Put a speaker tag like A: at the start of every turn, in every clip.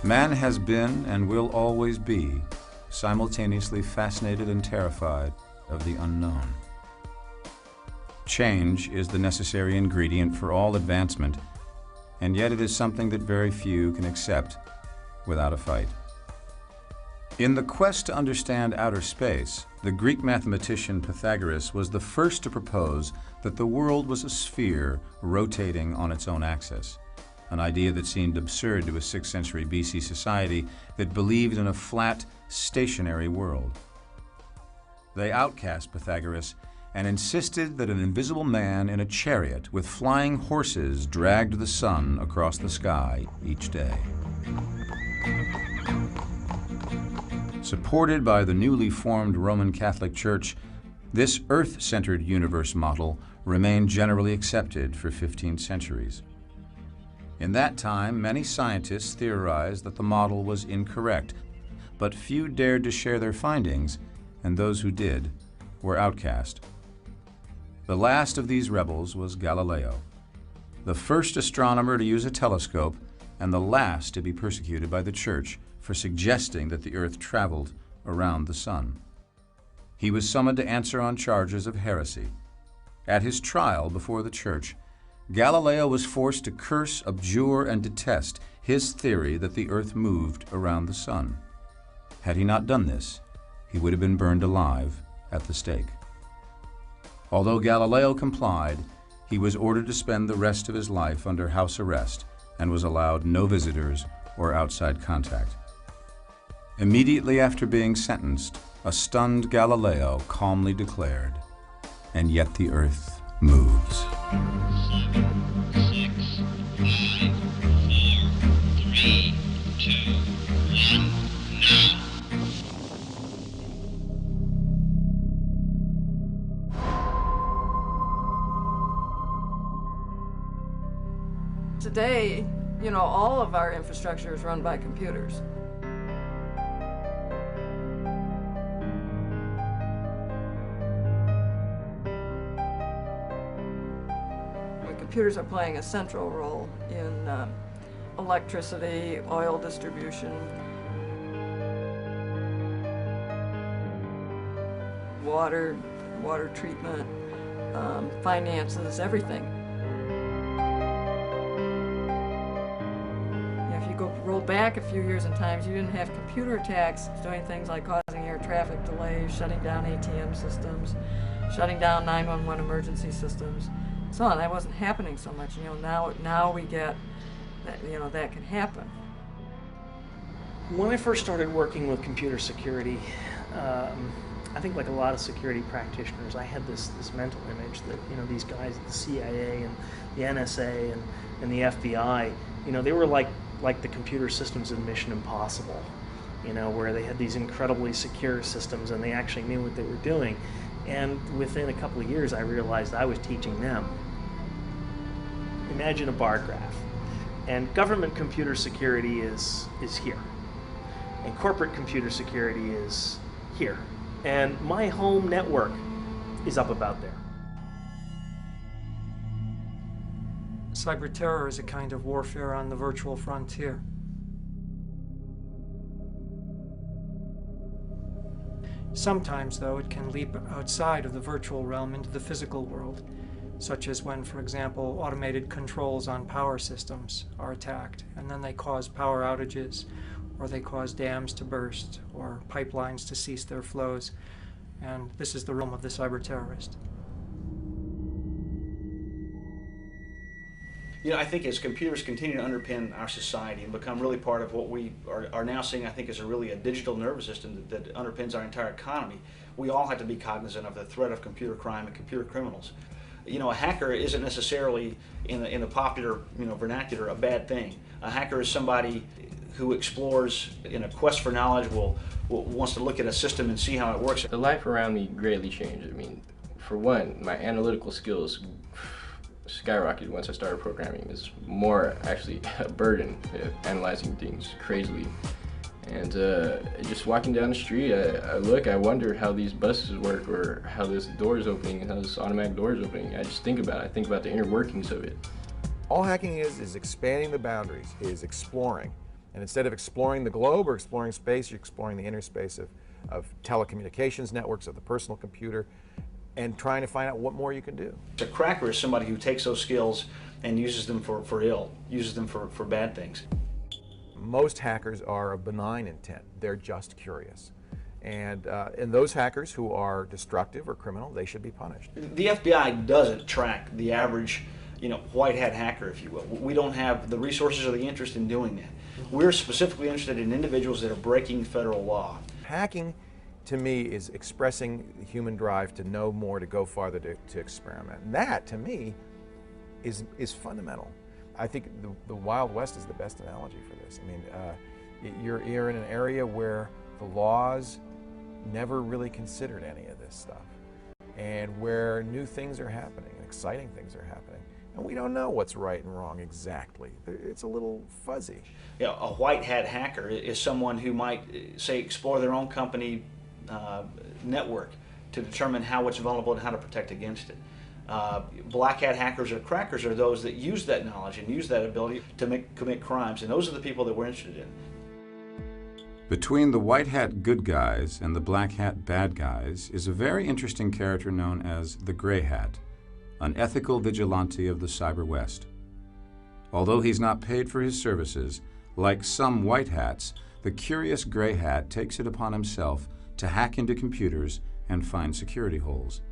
A: Man has been and will always be simultaneously fascinated and terrified of the unknown. Change is the necessary ingredient for all advancement, and yet it is something that very few can accept without a fight. In the quest to understand outer space, the Greek mathematician Pythagoras was the first to propose that the world was a sphere rotating on its own axis, an idea that seemed absurd to a 6th century BC society that believed in a flat, stationary world. They outcast Pythagoras and insisted that an invisible man in a chariot with flying horses dragged the sun across the sky each day. Supported by the newly formed Roman Catholic Church, this Earth-centered universe model remained generally accepted for 15 centuries. In that time, many scientists theorized that the model was incorrect, but few dared to share their findings, and those who did were outcast. The last of these rebels was Galileo, the first astronomer to use a telescope and the last to be persecuted by the Church for suggesting that the Earth traveled around the sun. He was summoned to answer on charges of heresy. At his trial before the Church, Galileo was forced to curse, abjure, and detest his theory that the Earth moved around the sun. Had he not done this, he would have been burned alive at the stake. Although Galileo complied, he was ordered to spend the rest of his life under house arrest and was allowed no visitors or outside contact. Immediately after being sentenced, a stunned Galileo calmly declared, "And yet the Earth moves."
B: 7, 6, 5, 4, 3, 2, 1, now.
C: Today, all of our infrastructure is run by computers. Computers are playing a central role in electricity, oil distribution, water treatment, finances, everything. If you roll back a few years in times, you didn't have computer attacks doing things like causing air traffic delays, shutting down ATM systems, shutting down 911 emergency systems. So on. That wasn't happening so much. Now we get that, that can happen.
D: When I first started working with computer security, I think like a lot of security practitioners, I had this mental image that these guys at the CIA and the NSA and the FBI, they were like the computer systems in Mission Impossible, where they had these incredibly secure systems and they actually knew what they were doing. And within a couple of years, I realized I was teaching them. Imagine a bar graph, and government computer security is here, and corporate computer security is here, and my home network is up about there.
E: Cyber terror is a kind of warfare on the virtual frontier. Sometimes, though, it can leap outside of the virtual realm into the physical world, such as when, for example, automated controls on power systems are attacked, and then they cause power outages, or they cause dams to burst, or pipelines to cease their flows. And this is the realm of the cyber terrorist.
F: I think as computers continue to underpin our society and become really part of what we are now seeing, I think, is a digital nervous system that underpins our entire economy, we all have to be cognizant of the threat of computer crime and computer criminals. A hacker isn't necessarily, in the popular vernacular, a bad thing. A hacker is somebody who explores in a quest for knowledge, wants to look at a system and see how it works.
G: The life around me greatly changed. For one, my analytical skills skyrocketed once I started programming. It's more actually a burden analyzing things crazily. And just walking down the street, I wonder how these buses work, or how this door is opening, and how this automatic door is opening. I just think about it. I think about the inner workings of it.
H: All hacking is expanding the boundaries, is exploring. And instead of exploring the globe or exploring space, you're exploring the inner space of telecommunications networks, of the personal computer, and trying to find out what more you can do.
F: A cracker is somebody who takes those skills and uses them for ill, uses them for bad things.
H: Most hackers are of benign intent. They're just curious. And those hackers who are destructive or criminal, they should be punished.
F: The FBI doesn't track the average, white hat hacker, if you will. We don't have the resources or the interest in doing that. We're specifically interested in individuals that are breaking federal law.
H: Hacking, to me, is expressing the human drive to know more, to go farther, to experiment. And that, to me, is fundamental. I think the Wild West is the best analogy for this. I mean, you're in an area where the laws never really considered any of this stuff, and where new things are happening, exciting things are happening, and we don't know what's right and wrong exactly. It's a little fuzzy.
F: A white hat hacker is someone who might, say, explore their own company network to determine how it's vulnerable and how to protect against it. Black hat hackers or crackers are those that use that knowledge and use that ability to commit crimes, and those are the people that we're interested in.
A: Between the white hat good guys and the black hat bad guys is a very interesting character known as the Gray Hat, an ethical vigilante of the Cyber West. Although he's not paid for his services, like some white hats, the curious Gray Hat takes it upon himself to hack into computers and find security holes.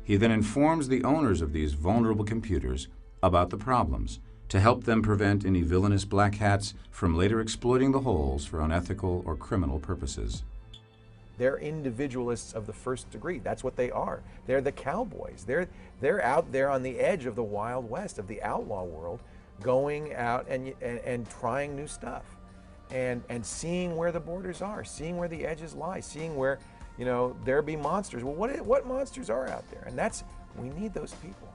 A: He then informs the owners of these vulnerable computers about the problems to help them prevent any villainous black hats from later exploiting the holes for unethical or criminal purposes.
H: They're individualists of the first degree. That's what they are. They're the cowboys. They're out there on the edge of the Wild West, of the outlaw world, going out and trying new stuff, and seeing where the borders are, seeing where the edges lie, seeing where there be monsters. Well, what monsters are out there? And we need those people.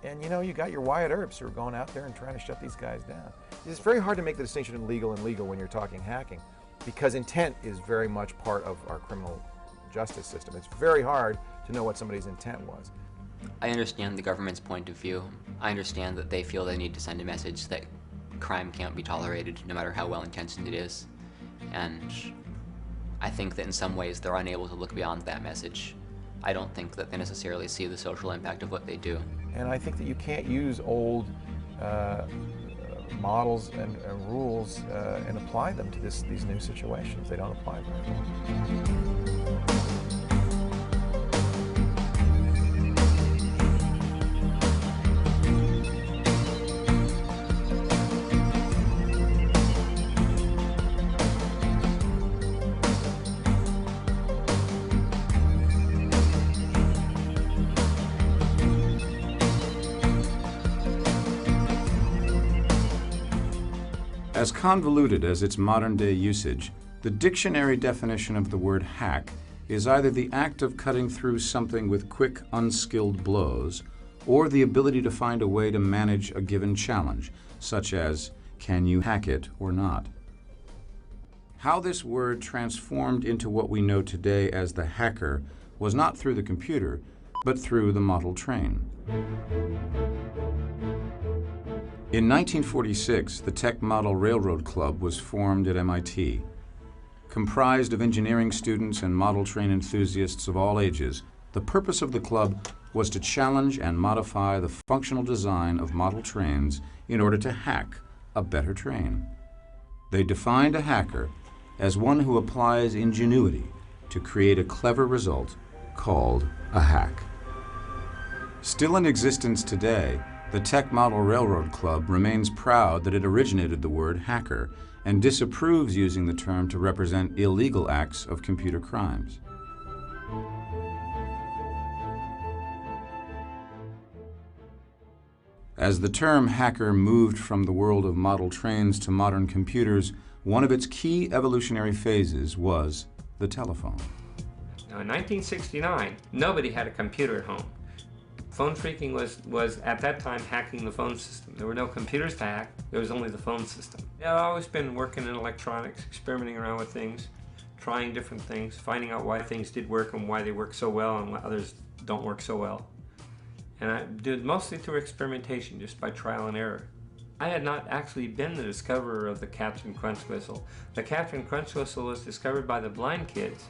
H: And you got your Wyatt Earps who are going out there and trying to shut these guys down. It's very hard to make the distinction in legal and legal when you're talking hacking, because intent is very much part of our criminal justice system. It's very hard to know what somebody's intent was.
I: I understand the government's point of view. I understand that they feel they need to send a message that crime can't be tolerated, no matter how well-intentioned it is. And I think that in some ways they're unable to look beyond that message. I don't think that they necessarily see the social impact of what they do.
H: And I think that you can't use old models and rules and apply them to these new situations. They don't apply very well.
A: As convoluted as its modern-day usage, the dictionary definition of the word hack is either the act of cutting through something with quick, unskilled blows, or the ability to find a way to manage a given challenge, such as, can you hack it or not? How this word transformed into what we know today as the hacker was not through the computer, but through the model train. In 1946, the Tech Model Railroad Club was formed at MIT. Comprised of engineering students and model train enthusiasts of all ages, the purpose of the club was to challenge and modify the functional design of model trains in order to hack a better train. They defined a hacker as one who applies ingenuity to create a clever result called a hack. Still in existence today, the Tech Model Railroad Club remains proud that it originated the word hacker and disapproves using the term to represent illegal acts of computer crimes. As the term hacker moved from the world of model trains to modern computers, one of its key evolutionary phases was the telephone.
J: Now, in 1969, nobody had a computer at home. Phone phreaking was at that time hacking the phone system. There were no computers to hack, there was only the phone system. I've always been working in electronics, experimenting around with things, trying different things, finding out why things did work and why they work so well and why others don't work so well. And I did mostly through experimentation, just by trial and error. I had not actually been the discoverer of the Captain Crunch whistle. The Captain Crunch whistle was discovered by the blind kids.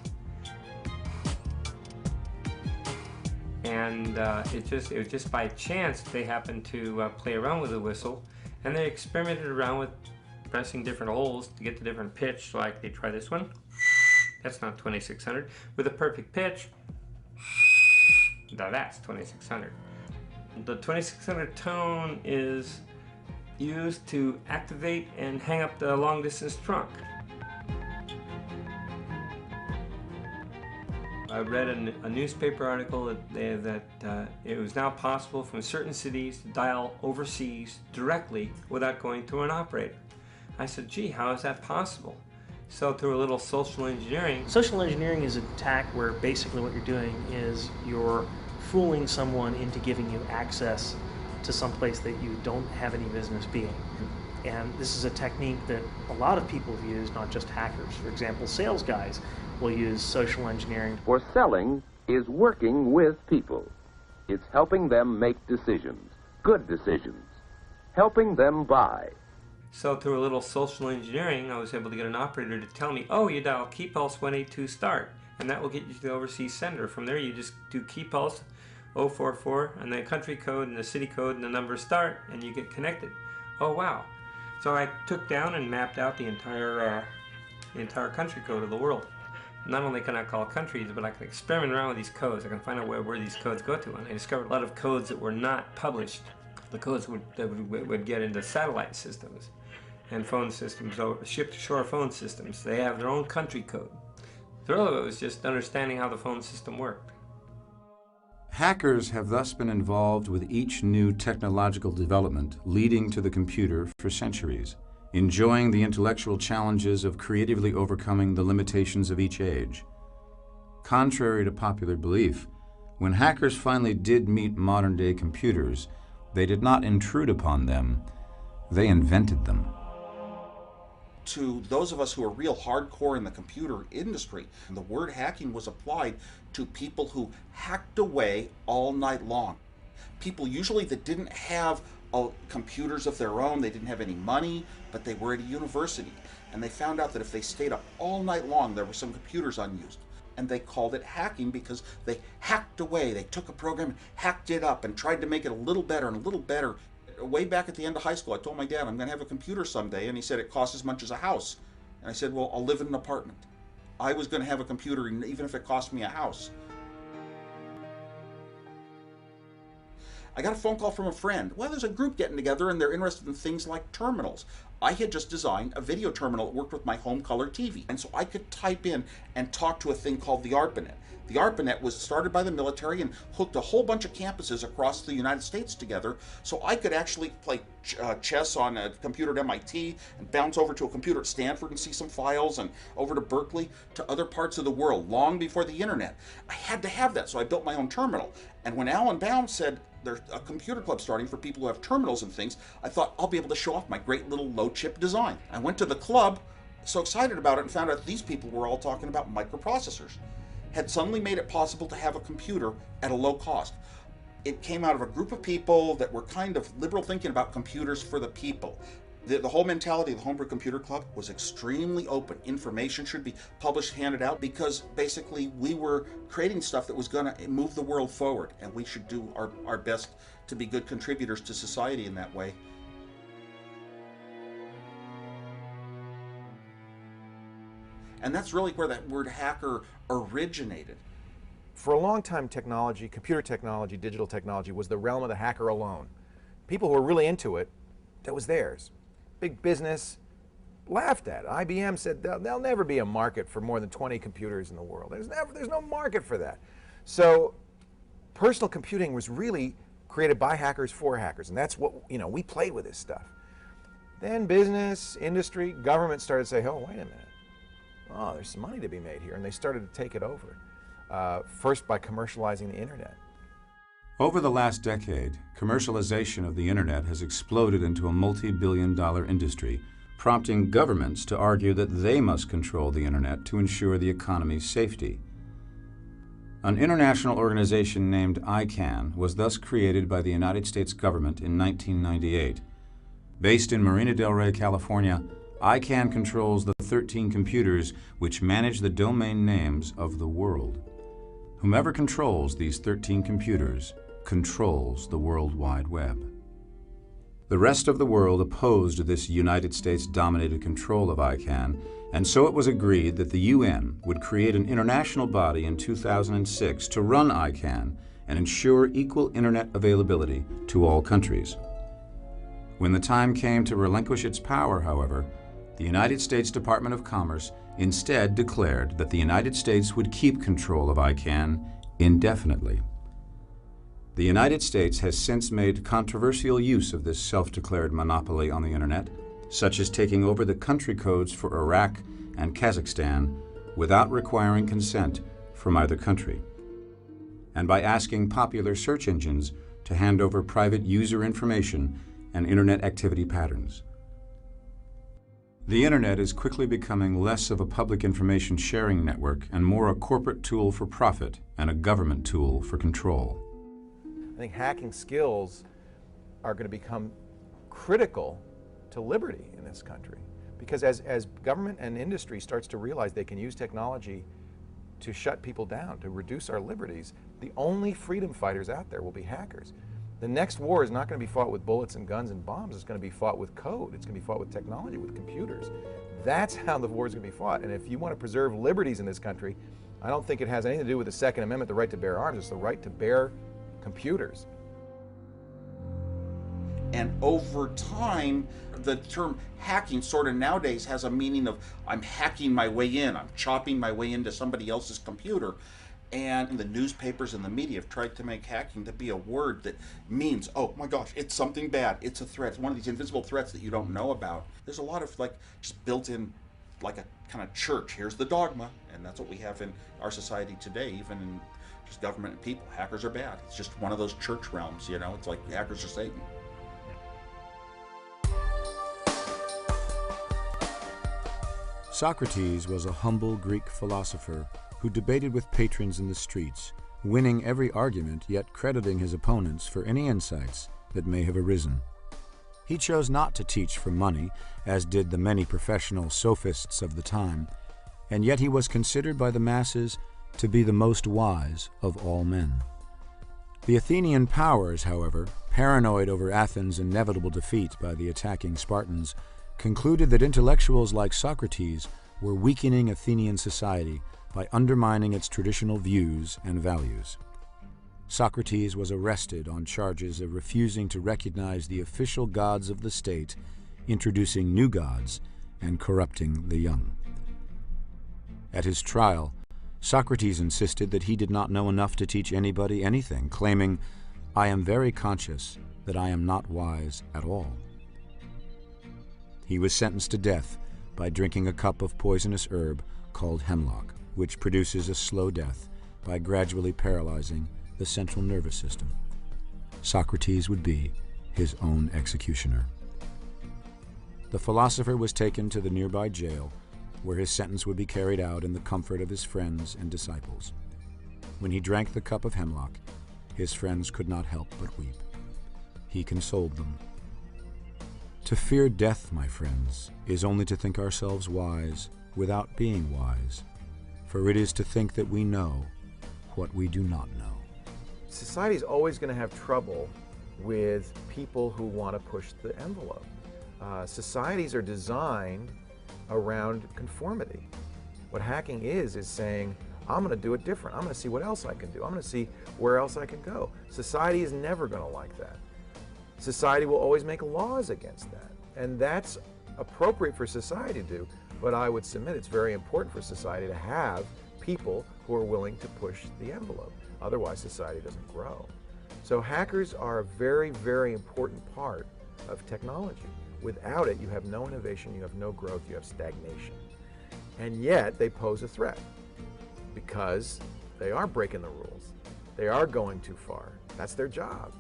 J: And it was just by chance they happened to play around with the whistle, and they experimented around with pressing different holes to get the different pitch. Like they try this one, that's not 2600, with a perfect pitch. Now that's 2600. The 2600 tone is used to activate and hang up the long distance trunk. I read a newspaper article that it was now possible from certain cities to dial overseas directly without going through an operator. I said, gee, how is that possible? So through a little social engineering.
D: Social engineering is an attack where basically what you're doing is you're fooling someone into giving you access to some place that you don't have any business being. And this is a technique that a lot of people have used, not just hackers. For example, sales guys will use social engineering.
K: For selling is working with people. It's helping them make decisions, good decisions, helping them buy.
J: So through a little social engineering, I was able to get an operator to tell me, oh, you dial key pulse 182 start, and that will get you to the overseas sender. From there, you just do key pulse 044 and the country code and the city code and the number start, and you get connected. Oh, wow. So I took down and mapped out the entire country code of the world. Not only can I call countries, but I can experiment around with these codes. I can find out where these codes go to. And I discovered a lot of codes that were not published. The codes that would get into satellite systems and phone systems, ship-to-shore phone systems. They have their own country code. The rest of it was just understanding how the phone system worked.
A: Hackers have thus been involved with each new technological development leading to the computer for centuries, enjoying the intellectual challenges of creatively overcoming the limitations of each age. Contrary to popular belief, when hackers finally did meet modern-day computers, they did not intrude upon them, they invented them.
L: To those of us who are real hardcore in the computer industry, the word hacking was applied to people who hacked away all night long. People usually that didn't have computers of their own, they didn't have any money, but they were at a university, and they found out that if they stayed up all night long, there were some computers unused. And they called it hacking because they hacked away. They took a program, hacked it up, and tried to make it a little better and a little better. Way back at the end of high school, I told my dad, I'm going to have a computer someday, and he said it costs as much as a house. And I said, well, I'll live in an apartment. I was going to have a computer even if it cost me a house. I got a phone call from a friend. Well, there's a group getting together and they're interested in things like terminals. I had just designed a video terminal that worked with my home color TV. And so I could type in and talk to a thing called the ARPANET. The ARPANET was started by the military and hooked a whole bunch of campuses across the United States together, so I could actually play chess on a computer at MIT and bounce over to a computer at Stanford and see some files, and over to Berkeley, to other parts of the world, long before the internet. I had to have that, so I built my own terminal. And when Alan Baum said there's a computer club starting for people who have terminals and things, I thought I'll be able to show off my great little low-chip design. I went to the club, so excited about it, and found out these people were all talking about microprocessors. Had suddenly made it possible to have a computer at a low cost. It came out of a group of people that were kind of liberal thinking about computers for the people. The whole mentality of the Homebrew Computer Club was extremely open. Information should be published, handed out, because basically we were creating stuff that was going to move the world forward, and we should do our best to be good contributors to society in that way. And that's really where that word hacker originated.
H: For a long time, technology, computer technology, digital technology was the realm of the hacker alone. People who were really into it, that was theirs. Big business laughed at it. IBM said there'll never be a market for more than 20 computers in the world. There's no market for that. So personal computing was really created by hackers for hackers, and that's what, we played with this stuff. Then business, industry, government started to say, oh, wait a minute. Oh, there's some money to be made here, and they started to take it over. First by commercializing the internet.
A: Over the last decade, commercialization of the internet has exploded into a multi-billion-dollar industry, prompting governments to argue that they must control the internet to ensure the economy's safety. An international organization named ICANN was thus created by the United States government in 1998. Based in Marina del Rey, California, ICANN controls the 13 computers which manage the domain names of the world. Whomever controls these 13 computers controls the World Wide Web. The rest of the world opposed this United States-dominated control of ICANN, and so it was agreed that the UN would create an international body in 2006 to run ICANN and ensure equal internet availability to all countries. When the time came to relinquish its power, however, the United States Department of Commerce instead declared that the United States would keep control of ICANN indefinitely. The United States has since made controversial use of this self-declared monopoly on the internet, such as taking over the country codes for Iraq and Kazakhstan without requiring consent from either country, and by asking popular search engines to hand over private user information and internet activity patterns. The internet is quickly becoming less of a public information sharing network and more a corporate tool for profit and a government tool for control.
H: I think hacking skills are going to become critical to liberty in this country, because as government and industry starts to realize they can use technology to shut people down, to reduce our liberties, the only freedom fighters out there will be hackers. The next war is not going to be fought with bullets and guns and bombs. It's going to be fought with code. It's going to be fought with technology, with computers. That's how the war is going to be fought. And if you want to preserve liberties in this country, I don't think it has anything to do with the Second Amendment, the right to bear arms. It's the right to bear computers.
L: And over time, the term hacking sort of nowadays has a meaning of I'm hacking my way in, I'm chopping my way into somebody else's computer. And the newspapers and the media have tried to make hacking to be a word that means, oh my gosh, it's something bad, it's a threat, it's one of these invisible threats that you don't know about. There's a lot of like just built in like a kind of church. Here's the dogma, and that's what we have in our society today, even in just government and people. Hackers are bad. It's just one of those church realms, you know, it's like hackers are Satan.
A: Socrates was a humble Greek philosopher who debated with patrons in the streets, winning every argument yet crediting his opponents for any insights that may have arisen. He chose not to teach for money, as did the many professional sophists of the time, and yet he was considered by the masses to be the most wise of all men. The Athenian powers, however, paranoid over Athens' inevitable defeat by the attacking Spartans, concluded that intellectuals like Socrates were weakening Athenian society by undermining its traditional views and values. Socrates was arrested on charges of refusing to recognize the official gods of the state, introducing new gods, and corrupting the young. At his trial, Socrates insisted that he did not know enough to teach anybody anything, claiming, "I am very conscious that I am not wise at all." He was sentenced to death by drinking a cup of poisonous herb called hemlock, which produces a slow death by gradually paralyzing the central nervous system. Socrates would be his own executioner. The philosopher was taken to the nearby jail, where his sentence would be carried out in the comfort of his friends and disciples. When he drank the cup of hemlock, his friends could not help but weep. He consoled them. To fear death, my friends, is only to think ourselves wise without being wise, for it is to think that we know what we do not know.
H: Society is always going to have trouble with people who want to push the envelope. Societies are designed around conformity. What hacking is saying, I'm going to do it different. I'm going to see what else I can do. I'm going to see where else I can go. Society is never going to like that. Society will always make laws against that. And that's appropriate for society to do, but I would submit it's very important for society to have people who are willing to push the envelope. Otherwise, society doesn't grow. So hackers are a very, very important part of technology. Without it, you have no innovation, you have no growth, you have stagnation. And yet, they pose a threat because they are breaking the rules. They are going too far. That's their job.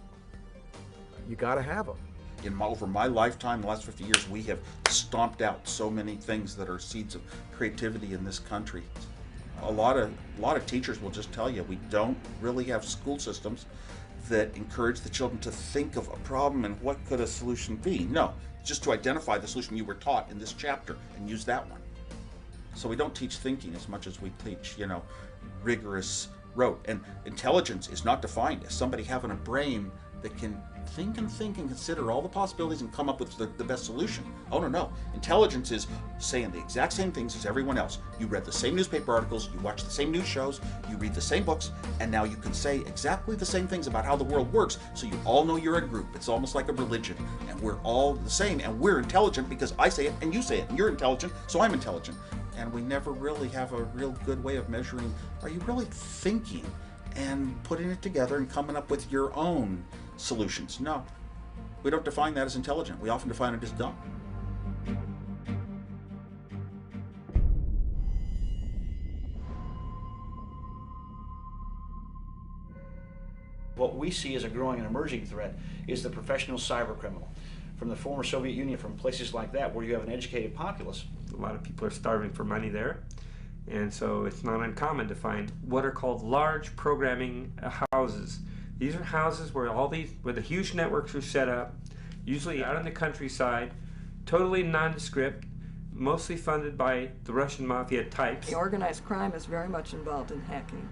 H: You got to have them.
L: Over my lifetime, the last 50 years, we have stomped out so many things that are seeds of creativity in this country. A lot of teachers will just tell you we don't really have school systems that encourage the children to think of a problem and what could a solution be. No, just to identify the solution you were taught in this chapter and use that one. So we don't teach thinking as much as we teach, rigorous rote. And intelligence is not defined as somebody having a brain that can think and consider all the possibilities and come up with the best solution. Oh, no. Intelligence is saying the exact same things as everyone else. You read the same newspaper articles, you watch the same news shows, you read the same books, and now you can say exactly the same things about how the world works, so you all know you're a group. It's almost like a religion, and we're all the same, and we're intelligent because I say it and you say it, and you're intelligent, so I'm intelligent. And we never really have a real good way of measuring, are you really thinking and putting it together and coming up with your own solutions? No, we don't define that as intelligent. We often define it as dumb.
F: What we see as a growing and emerging threat is the professional cyber criminal. From the former Soviet Union, from places like that where you have an educated populace.
J: A lot of people are starving for money there, and so it's not uncommon to find what are called large programming houses. These are houses where where the huge networks are set up, usually out in the countryside, totally nondescript, mostly funded by the Russian mafia types.
C: The organized crime is very much involved in hacking.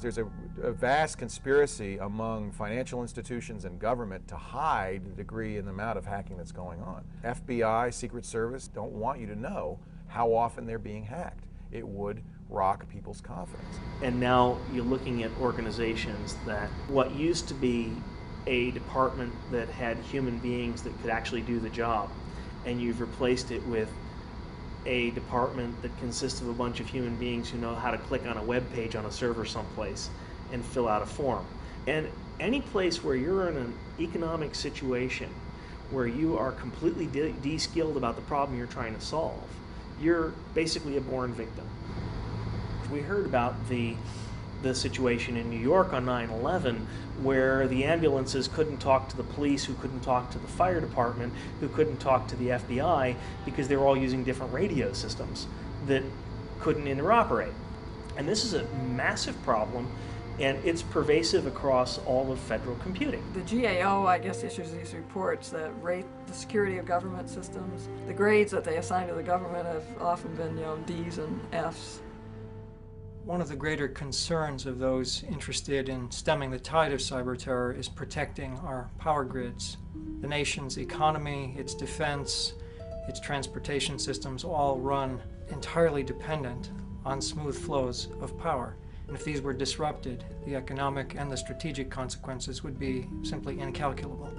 H: There's a vast conspiracy among financial institutions and government to hide the degree and the amount of hacking that's going on. FBI, Secret Service don't want you to know how often they're being hacked. It would rock people's confidence.
D: And now you're looking at organizations that what used to be a department that had human beings that could actually do the job, and you've replaced it with a department that consists of a bunch of human beings who know how to click on a web page on a server someplace and fill out a form. And any place where you're in an economic situation where you are completely de-skilled about the problem you're trying to solve, you're basically a born victim. We heard about the situation in New York on 9/11 where the ambulances couldn't talk to the police, who couldn't talk to the fire department, who couldn't talk to the FBI because they were all using different radio systems that couldn't interoperate. And this is a massive problem, and it's pervasive across all of federal computing.
C: The GAO, I guess, issues these reports that rate the security of government systems. The grades that they assign to the government have often been, D's and F's.
E: One of the greater concerns of those interested in stemming the tide of cyber terror is protecting our power grids. The nation's economy, its defense, its transportation systems all run entirely dependent on smooth flows of power. And if these were disrupted, the economic and the strategic consequences would be simply incalculable.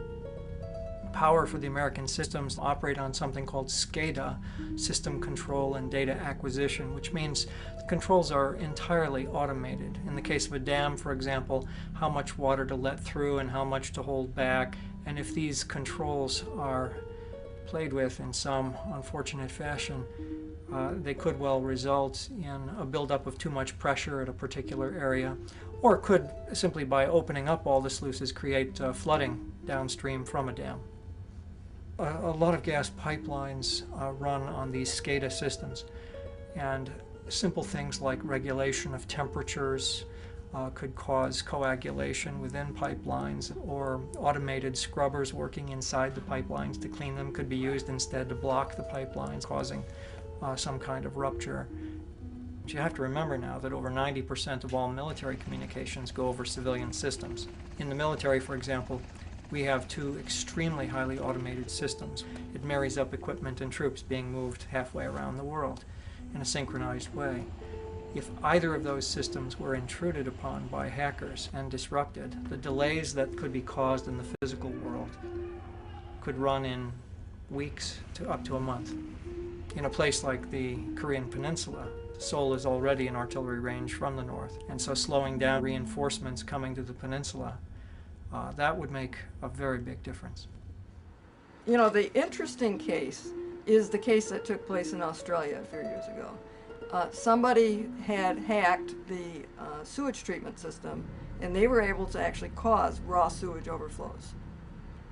E: Power for the American systems operate on something called SCADA, System Control and Data Acquisition, which means the controls are entirely automated. In the case of a dam, for example, how much water to let through and how much to hold back. And if these controls are played with in some unfortunate fashion, they could well result in a buildup of too much pressure at a particular area, or could simply, by opening up all the sluices, create flooding downstream from a dam. A lot of gas pipelines run on these SCADA systems, and simple things like regulation of temperatures could cause coagulation within pipelines, or automated scrubbers working inside the pipelines to clean them could be used instead to block the pipelines, causing some kind of rupture. But you have to remember now that over 90% of all military communications go over civilian systems. In the military, for example, we have two extremely highly automated systems. It marries up equipment and troops being moved halfway around the world in a synchronized way. If either of those systems were intruded upon by hackers and disrupted, the delays that could be caused in the physical world could run in weeks to up to a month. In a place like the Korean Peninsula, Seoul is already an artillery range from the north, and so slowing down reinforcements coming to the peninsula, that would make a very big difference.
C: The interesting case is the case that took place in Australia a few years ago. Somebody had hacked the sewage treatment system, and they were able to actually cause raw sewage overflows.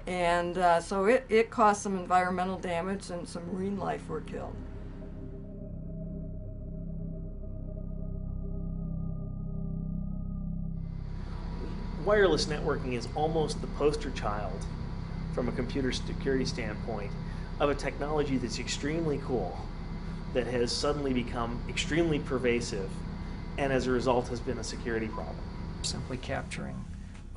C: And so it caused some environmental damage, and some marine life were killed.
D: wireless networking is almost the poster child from a computer security standpoint of a technology that's extremely cool, that has suddenly become extremely pervasive, and as a result has been a security problem.
E: Simply capturing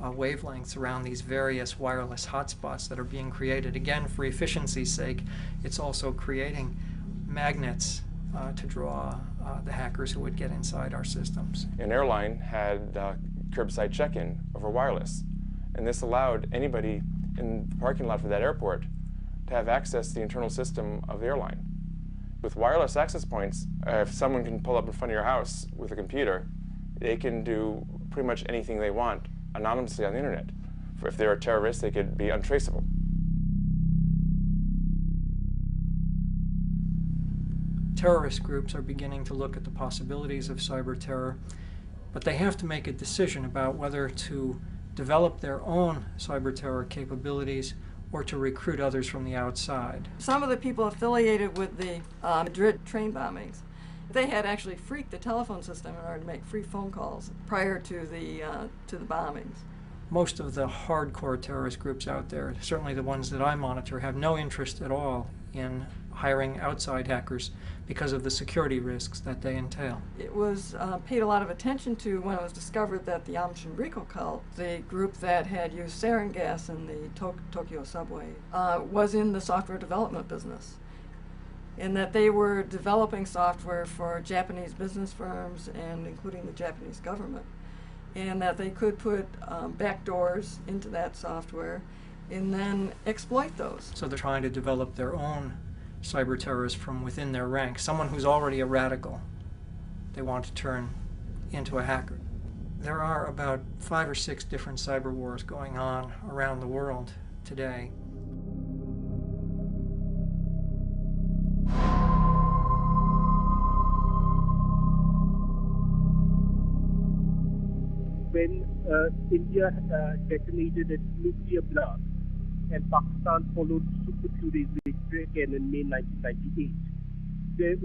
E: wavelengths around these various wireless hotspots that are being created. Again, for efficiency's sake, it's also creating magnets to draw the hackers who would get inside our systems.
M: An airline had curbside check-in over wireless, and this allowed anybody in the parking lot for that airport to have access to the internal system of the airline. With wireless access points, if someone can pull up in front of your house with a computer, they can do pretty much anything they want anonymously on the internet. If they're a terrorist, they could be untraceable.
E: Terrorist groups are beginning to look at the possibilities of cyber terror, but they have to make a decision about whether to develop their own cyber terror capabilities or to recruit others from the outside.
C: Some of the people affiliated with the Madrid train bombings, they had actually freaked the telephone system in order to make free phone calls prior to the bombings.
E: Most of the hardcore terrorist groups out there, certainly the ones that I monitor, have no interest at all in hiring outside hackers because of the security risks that they entail.
C: It was paid a lot of attention to when it was discovered that the Aum Shinrikyo cult, the group that had used sarin gas in the Tokyo subway, was in the software development business, in that they were developing software for Japanese business firms and including the Japanese government, and that they could put backdoors into that software and then exploit those.
E: So they're trying to develop their own cyber terrorists from within their ranks, someone who's already a radical they want to turn into a hacker. There are about 5 or 6 different cyber wars going on around the world today.
N: When India detonated its nuclear blast and Pakistan followed suit a few days later again in May 1998.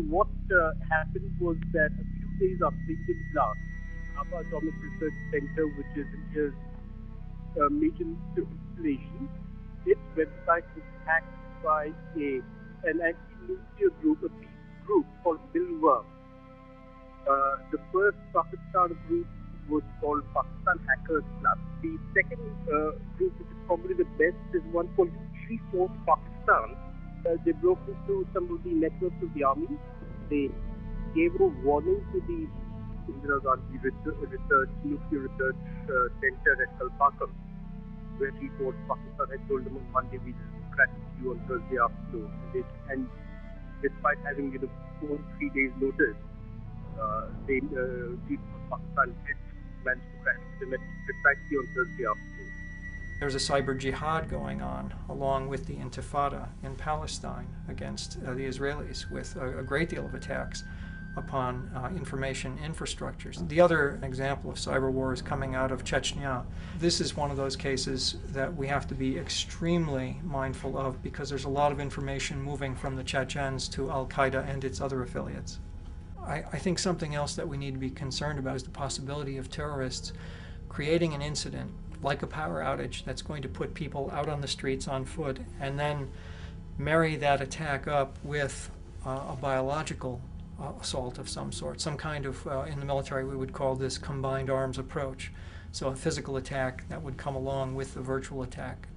N: What happened was that a few days after the Indian blast, our Atomic Research Center, which is India's major installation, its website was hacked by an anti-nuclear group, a peace group called Bilwa. The first Pakistan group was called Pakistan Hackers Club. The second group, which is probably the best, is one called Free Force Pakistan. They broke into some of the networks of the army. They gave a warning to the Indira Gandhi Nuclear Research Center at Kalpakam, where Free Force Pakistan had told them on Monday we will crash you on Thursday afternoon. And despite having 4 or 3 days notice, Free Force Pakistan did managed to crash them precisely on Thursday afternoon.
E: There's a cyber jihad going on along with the Intifada in Palestine against the Israelis, with a great deal of attacks upon information infrastructures. The other example of cyber war is coming out of Chechnya. This is one of those cases that we have to be extremely mindful of because there's a lot of information moving from the Chechens to Al-Qaeda and its other affiliates. I think something else that we need to be concerned about is the possibility of terrorists creating an incident like a power outage that's going to put people out on the streets on foot and then marry that attack up with a biological assault of some sort, some kind of, in the military we would call this combined arms approach. So a physical attack that would come along with the virtual attack.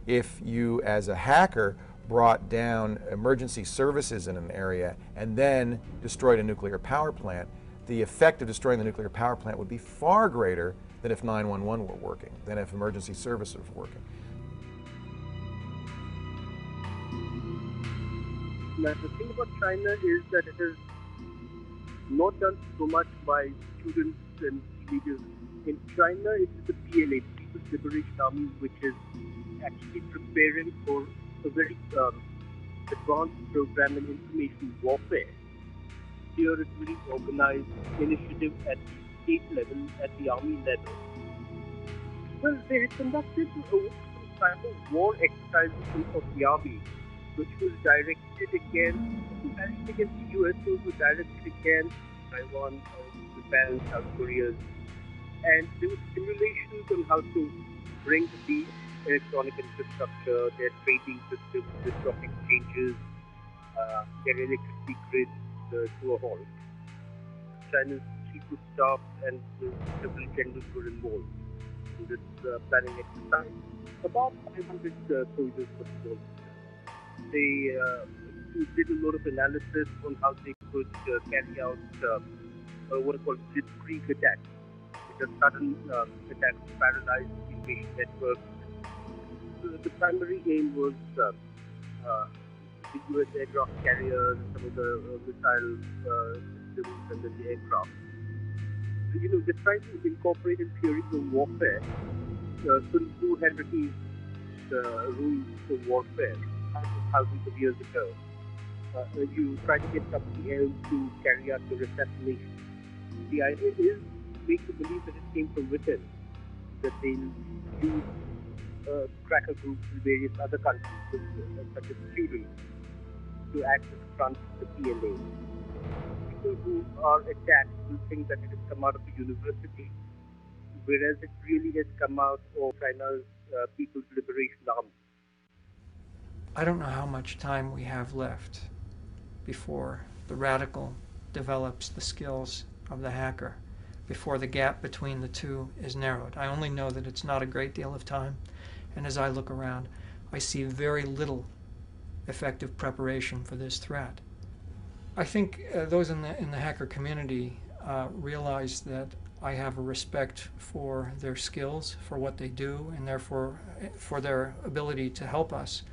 H: If you, as a hacker, brought down emergency services in an area and then destroyed a nuclear power plant, the effect of destroying the nuclear power plant would be far greater than if 911 were working, than if emergency services were working.
N: Now, the thing about China is that it is not done so much by students and teenagers. In China, it is the PLA, People's Liberation Army, which is actually preparing for a very advanced program in information warfare. Here it's very organized initiative at the state level, at the army level. Well, they had conducted some type of war exercises of the army, which was directed against the US, those were directed against Taiwan, Japan, South Korea, And there were simulations on how to bring the electronic infrastructure, their trading systems, their stock exchanges, their electricity grids to a halt. China's chief of staff and several generals were involved in this planning exercise. About 500 soldiers were involved. They did a lot of analysis on how they could carry out what are called blitzkrieg attacks, which are sudden attacks to paralyze invasion networks. The primary aim was the U.S. aircraft carriers, some of the missile systems, and then the aircraft. So, they're trying to incorporate in theories of warfare. Sun Tzu had written the rules of warfare thousands of years ago. You try to get somebody else to carry out your assassination. The idea is to make you believe that it came from within, that they'll use cracker groups in various other countries, such as students, to act as fronts to the PLA. People who are attacked will think that it has come out of a university, whereas it really has come out of China's People's Liberation Army.
E: I don't know how much time we have left before the radical develops the skills of the hacker, before the gap between the two is narrowed. I only know that it's not a great deal of time, and as I look around, I see very little effective preparation for this threat. I think those in the hacker community realize that I have a respect for their skills, for what they do, and therefore for their ability to help us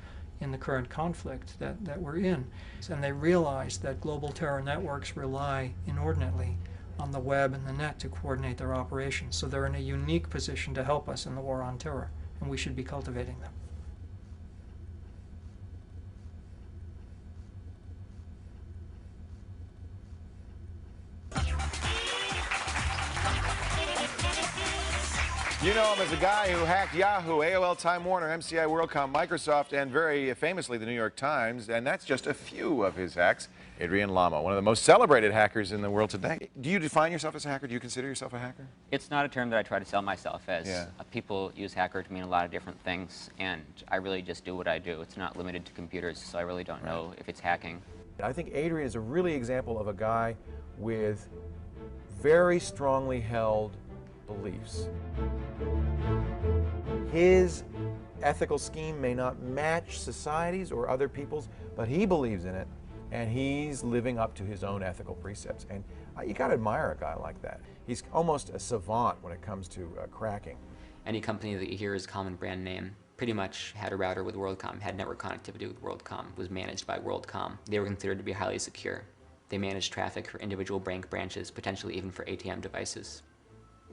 E: in the current conflict that we're in. And they realize that global terror networks rely inordinately on the web and the net to coordinate their operations. So they're in a unique position to help us in the war on terror, and we should be cultivating them.
H: You know him as a guy who hacked Yahoo, AOL, Time Warner, MCI, WorldCom, Microsoft, and very famously the New York Times, and that's just a few of his hacks. Adrian Lama, one of the most celebrated hackers in the world today. Do you define yourself as a hacker? Do you consider yourself a hacker?
I: It's not a term that I try to sell myself as. Yeah. People use hacker to mean a lot of different things, and I really just do what I do. It's not limited to computers, so I really don't know if it's hacking.
H: I think Adrian is a really example of a guy with very strongly held beliefs. His ethical scheme may not match society's or other people's, but he believes in it, and he's living up to his own ethical precepts. And you got to admire a guy like that. He's almost a savant when it comes to cracking.
I: Any company that you hear is a common brand name pretty much had a router with WorldCom, had network connectivity with WorldCom, was managed by WorldCom. They were considered to be highly secure. They managed traffic for individual bank branches, potentially even for ATM devices.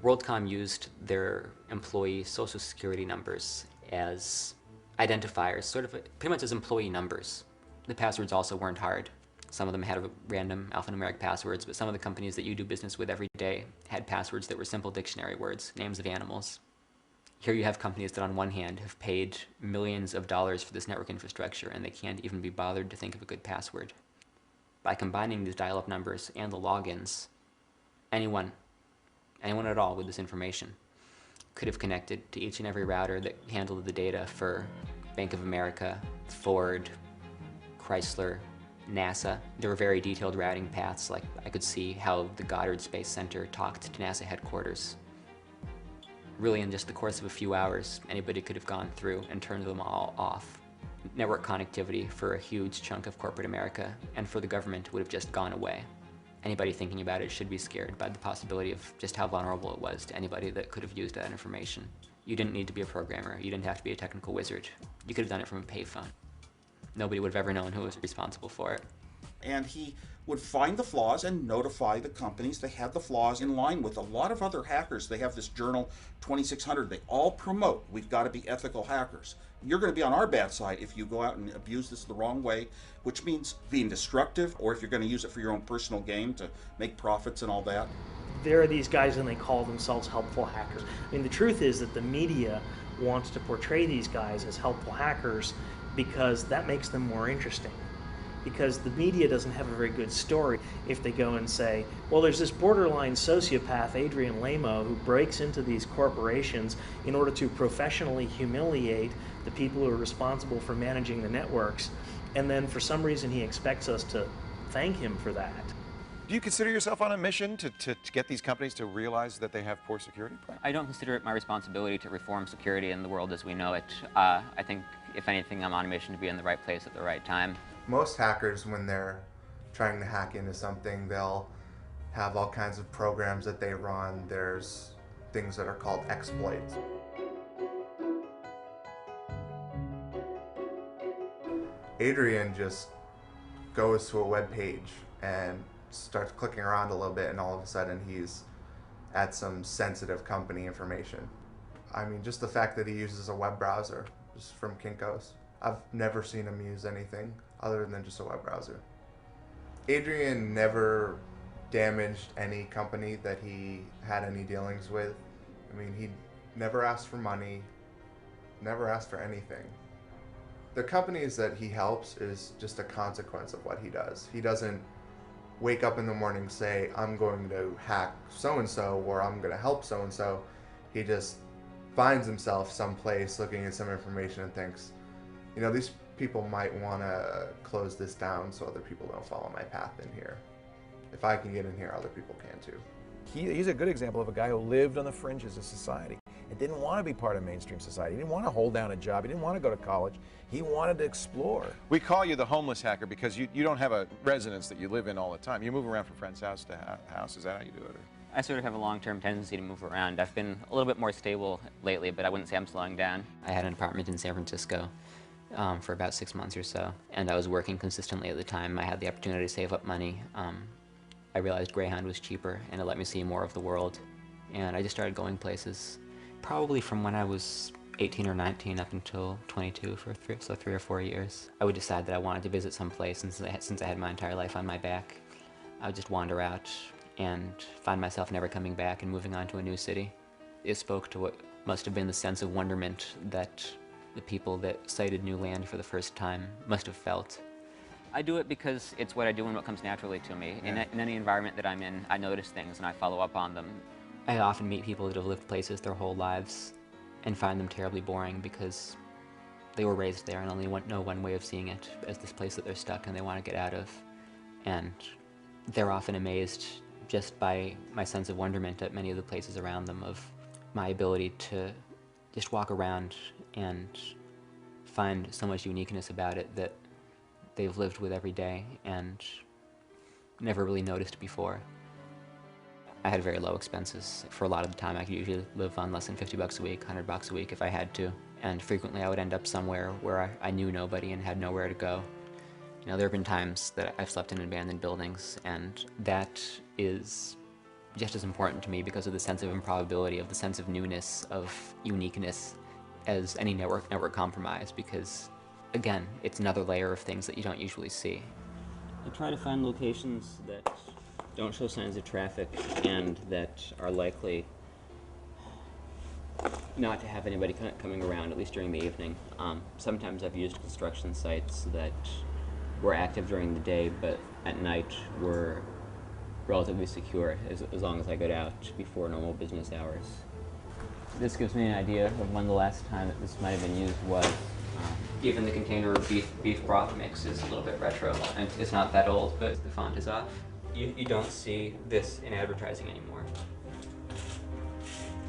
I: WorldCom used their employee social security numbers as identifiers, sort of pretty much as employee numbers. The passwords also weren't hard. Some of them had random alphanumeric passwords, but some of the companies that you do business with every day had passwords that were simple dictionary words, names of animals. Here you have companies that on one hand have paid millions of dollars for this network infrastructure, and they can't even be bothered to think of a good password. By combining these dial-up numbers and the logins, anyone at all with this information could have connected to each and every router that handled the data for Bank of America, Ford, Chrysler, NASA. There were very detailed routing paths, like I could see how the Goddard Space Center talked to NASA headquarters. Really, in just the course of a few hours, anybody could have gone through and turned them all off. Network connectivity for a huge chunk of corporate America and for the government would have just gone away. Anybody thinking about it should be scared by the possibility of just how vulnerable it was to anybody that could have used that information. You didn't need to be a programmer. You didn't have to be a technical wizard. You could have done it from a payphone. Nobody would have ever known who was responsible for it.
L: And he would find the flaws and notify the companies they had the flaws in line with a lot of other hackers. They have this journal, 2600. They all promote, we've got to be ethical hackers. You're going to be on our bad side if you go out and abuse this the wrong way, which means being destructive, or if you're going to use it for your own personal gain to make profits and all that.
D: There are these guys and they call themselves helpful hackers. I mean, the truth is that the media wants to portray these guys as helpful hackers because that makes them more interesting. because the media doesn't have a very good story if they go and say, well, there's this borderline sociopath, Adrian Lamo, who breaks into these corporations in order to professionally humiliate the people who are responsible for managing the networks, and then for some reason he expects us to thank him for that.
H: Do you consider yourself on a mission to get these companies to realize that they have poor security practices?
I: I don't consider it my responsibility to reform security in the world as we know it. I think, if anything, I'm on a mission to be in the right place at the right time.
O: Most hackers, when they're trying to hack into something, they'll have all kinds of programs that they run. There's things that are called exploits. Adrian just goes to a web page and starts clicking around a little bit, and all of a sudden he's at some sensitive company information. I mean, just the fact that he uses a web browser just from Kinko's. I've never seen him use anything other than just a web browser. Adrian never damaged any company that he had any dealings with. I mean, he never asked for money, never asked for anything. The companies that he helps is just a consequence of what he does. He doesn't wake up in the morning and say, I'm going to hack so-and-so, or I'm going to help so-and-so. He just finds himself someplace looking at some information and thinks, you know, these people might want to close this down so other people don't follow my path in here. If I can get in here, other people can too.
H: He's a good example of a guy who lived on the fringes of society and didn't want to be part of mainstream society. He didn't want to hold down a job. He didn't want to go to college. He wanted to explore.
P: We call you the homeless hacker because you don't have a residence that you live in all the time. You move around from friend's house to house. Is that how you do it? Or?
I: I sort of have a long-term tendency to move around. I've been a little bit more stable lately, but I wouldn't say I'm slowing down. I had an apartment in San Francisco for about 6 months or so, and I was working consistently at the time. I had the opportunity to save up money. I realized Greyhound was cheaper, and it let me see more of the world. And I just started going places, probably from when I was 18 or 19 up until 22, for 3 or 4 years. I would decide that I wanted to visit some place, and since I had my entire life on my back, I would just wander out and find myself never coming back and moving on to a new city. It spoke to what must have been the sense of wonderment that the people that sighted new land for the first time must have felt. I do it because it's what I do and what comes naturally to me. Yeah. In any environment that I'm in, I notice things and I follow up on them. I often meet people that have lived places their whole lives and find them terribly boring because they were raised there and only know one way of seeing it as this place that they're stuck and they want to get out of. And they're often amazed just by my sense of wonderment at many of the places around them, of my ability to just walk around and find so much uniqueness about it that they've lived with every day and never really noticed before. I had very low expenses. For a lot of the time, I could usually live on less than 50 bucks a week, 100 bucks a week if I had to. And frequently I would end up somewhere where I knew nobody and had nowhere to go. You know, there have been times that I've slept in abandoned buildings, and that is just as important to me because of the sense of improbability, of the sense of newness, of uniqueness, as any network compromise, because, again, it's another layer of things that you don't usually see. I try to find locations that don't show signs of traffic and that are likely not to have anybody coming around, at least during the evening. Sometimes I've used construction sites that were active during the day, but at night were relatively secure as long as I got out before normal business hours. This gives me an idea of when the last time that this might have been used was. Even the container of beef broth mix is a little bit retro, and it's not that old, but the font is off. You don't see this in advertising anymore.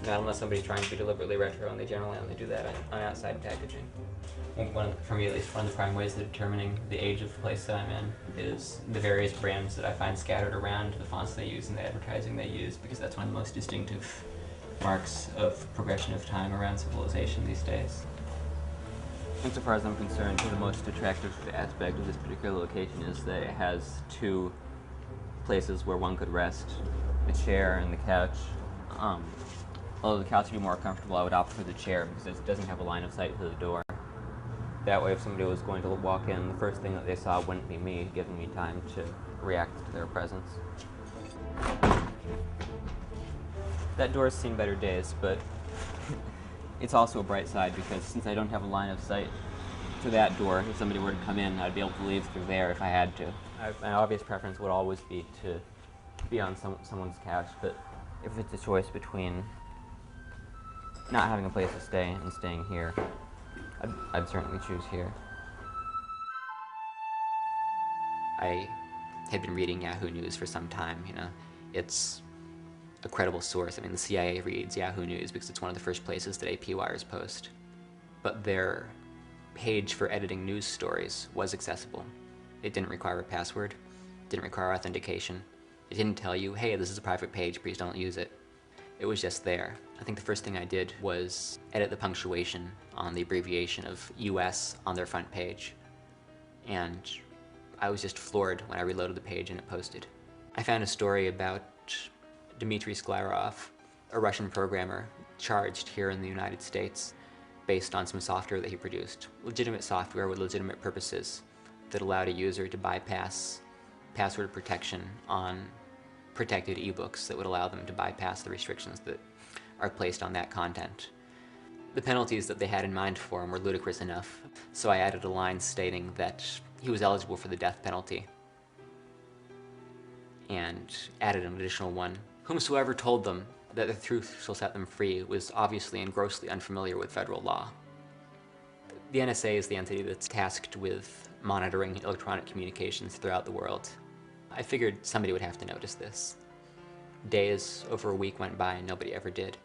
I: Not unless somebody's trying to be deliberately retro, and they generally only do that on outside packaging. I think for me at least, one of the prime ways of determining the age of the place that I'm in is the various brands that I find scattered around, the fonts they use and the advertising they use, because that's one of the most distinctive marks of progression of time around civilization these days. Insofar as I'm concerned, the most attractive aspect of this particular location is that it has two places where one could rest, the chair and the couch. Although the couch would be more comfortable, I would opt for the chair because it doesn't have a line of sight to the door. That way, if somebody was going to walk in, the first thing that they saw wouldn't be me, giving me time to react to their presence. That door's seen better days, but it's also a bright side because since I don't have a line of sight
Q: to that door. If somebody were to come in, I'd be able to leave through there if I had to. My obvious preference would always be to be on someone's couch, but if it's a choice between not having a place to stay and staying here, I'd certainly choose here.
I: I had been reading Yahoo News for some time, It's a credible source. I mean, the CIA reads Yahoo News because it's one of the first places that AP wires post. But their page for editing news stories was accessible. It didn't require a password, didn't require authentication. It didn't tell you, hey, this is a private page, please don't use it. It was just there. I think the first thing I did was edit the punctuation on the abbreviation of US on their front page. And I was just floored when I reloaded the page and it posted. I found a story about Dmitry Sklarov, a Russian programmer charged here in the United States based on some software that he produced. Legitimate software with legitimate purposes that allowed a user to bypass password protection on protected ebooks that would allow them to bypass the restrictions that are placed on that content. The penalties that they had in mind for him were ludicrous enough, so I added a line stating that he was eligible for the death penalty, and added an additional one. Whomsoever told them that the truth shall set them free was obviously and grossly unfamiliar with federal law. The NSA is the entity that's tasked with monitoring electronic communications throughout the world. I figured somebody would have to notice this. Days, over a week went by and nobody ever did.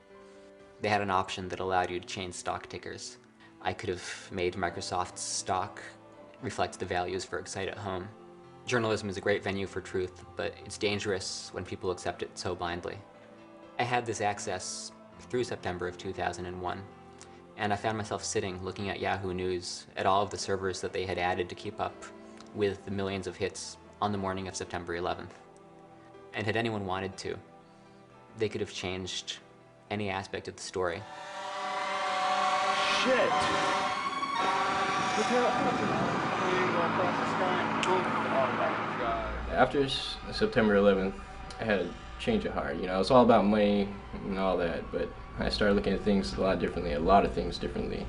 I: They had an option that allowed you to change stock tickers. I could have made Microsoft's stock reflect the values for Excite at Home. Journalism is a great venue for truth, but it's dangerous when people accept it so blindly. I had this access through September of 2001, and I found myself sitting looking at Yahoo News at all of the servers that they had added to keep up with the millions of hits on the morning of September 11th. And had anyone wanted to, they could have changed any aspect of the story.
B: Shit!
G: After September 11th, I had a change of heart. It's all about money and all that, but I started looking at things a lot of things differently,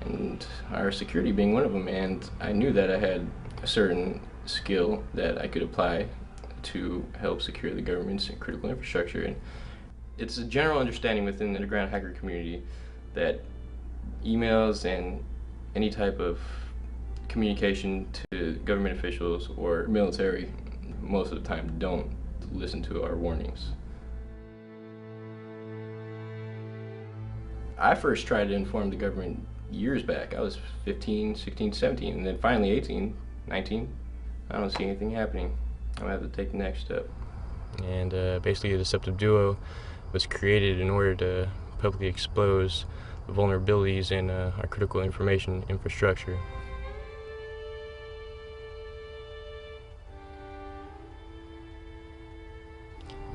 G: and our security being one of them. And I knew that I had a certain skill that I could apply to help secure the government's critical infrastructure. And it's a general understanding within the underground hacker community that emails and any type of communication to government officials or military most of the time don't listen to our warnings. I first tried to inform the government years back. I was 15, 16, 17, and then finally 18, 19. I don't see anything happening. I'm gonna have to take the next step.
R: And basically a deceptive duo was created in order to publicly expose the vulnerabilities in our critical information infrastructure.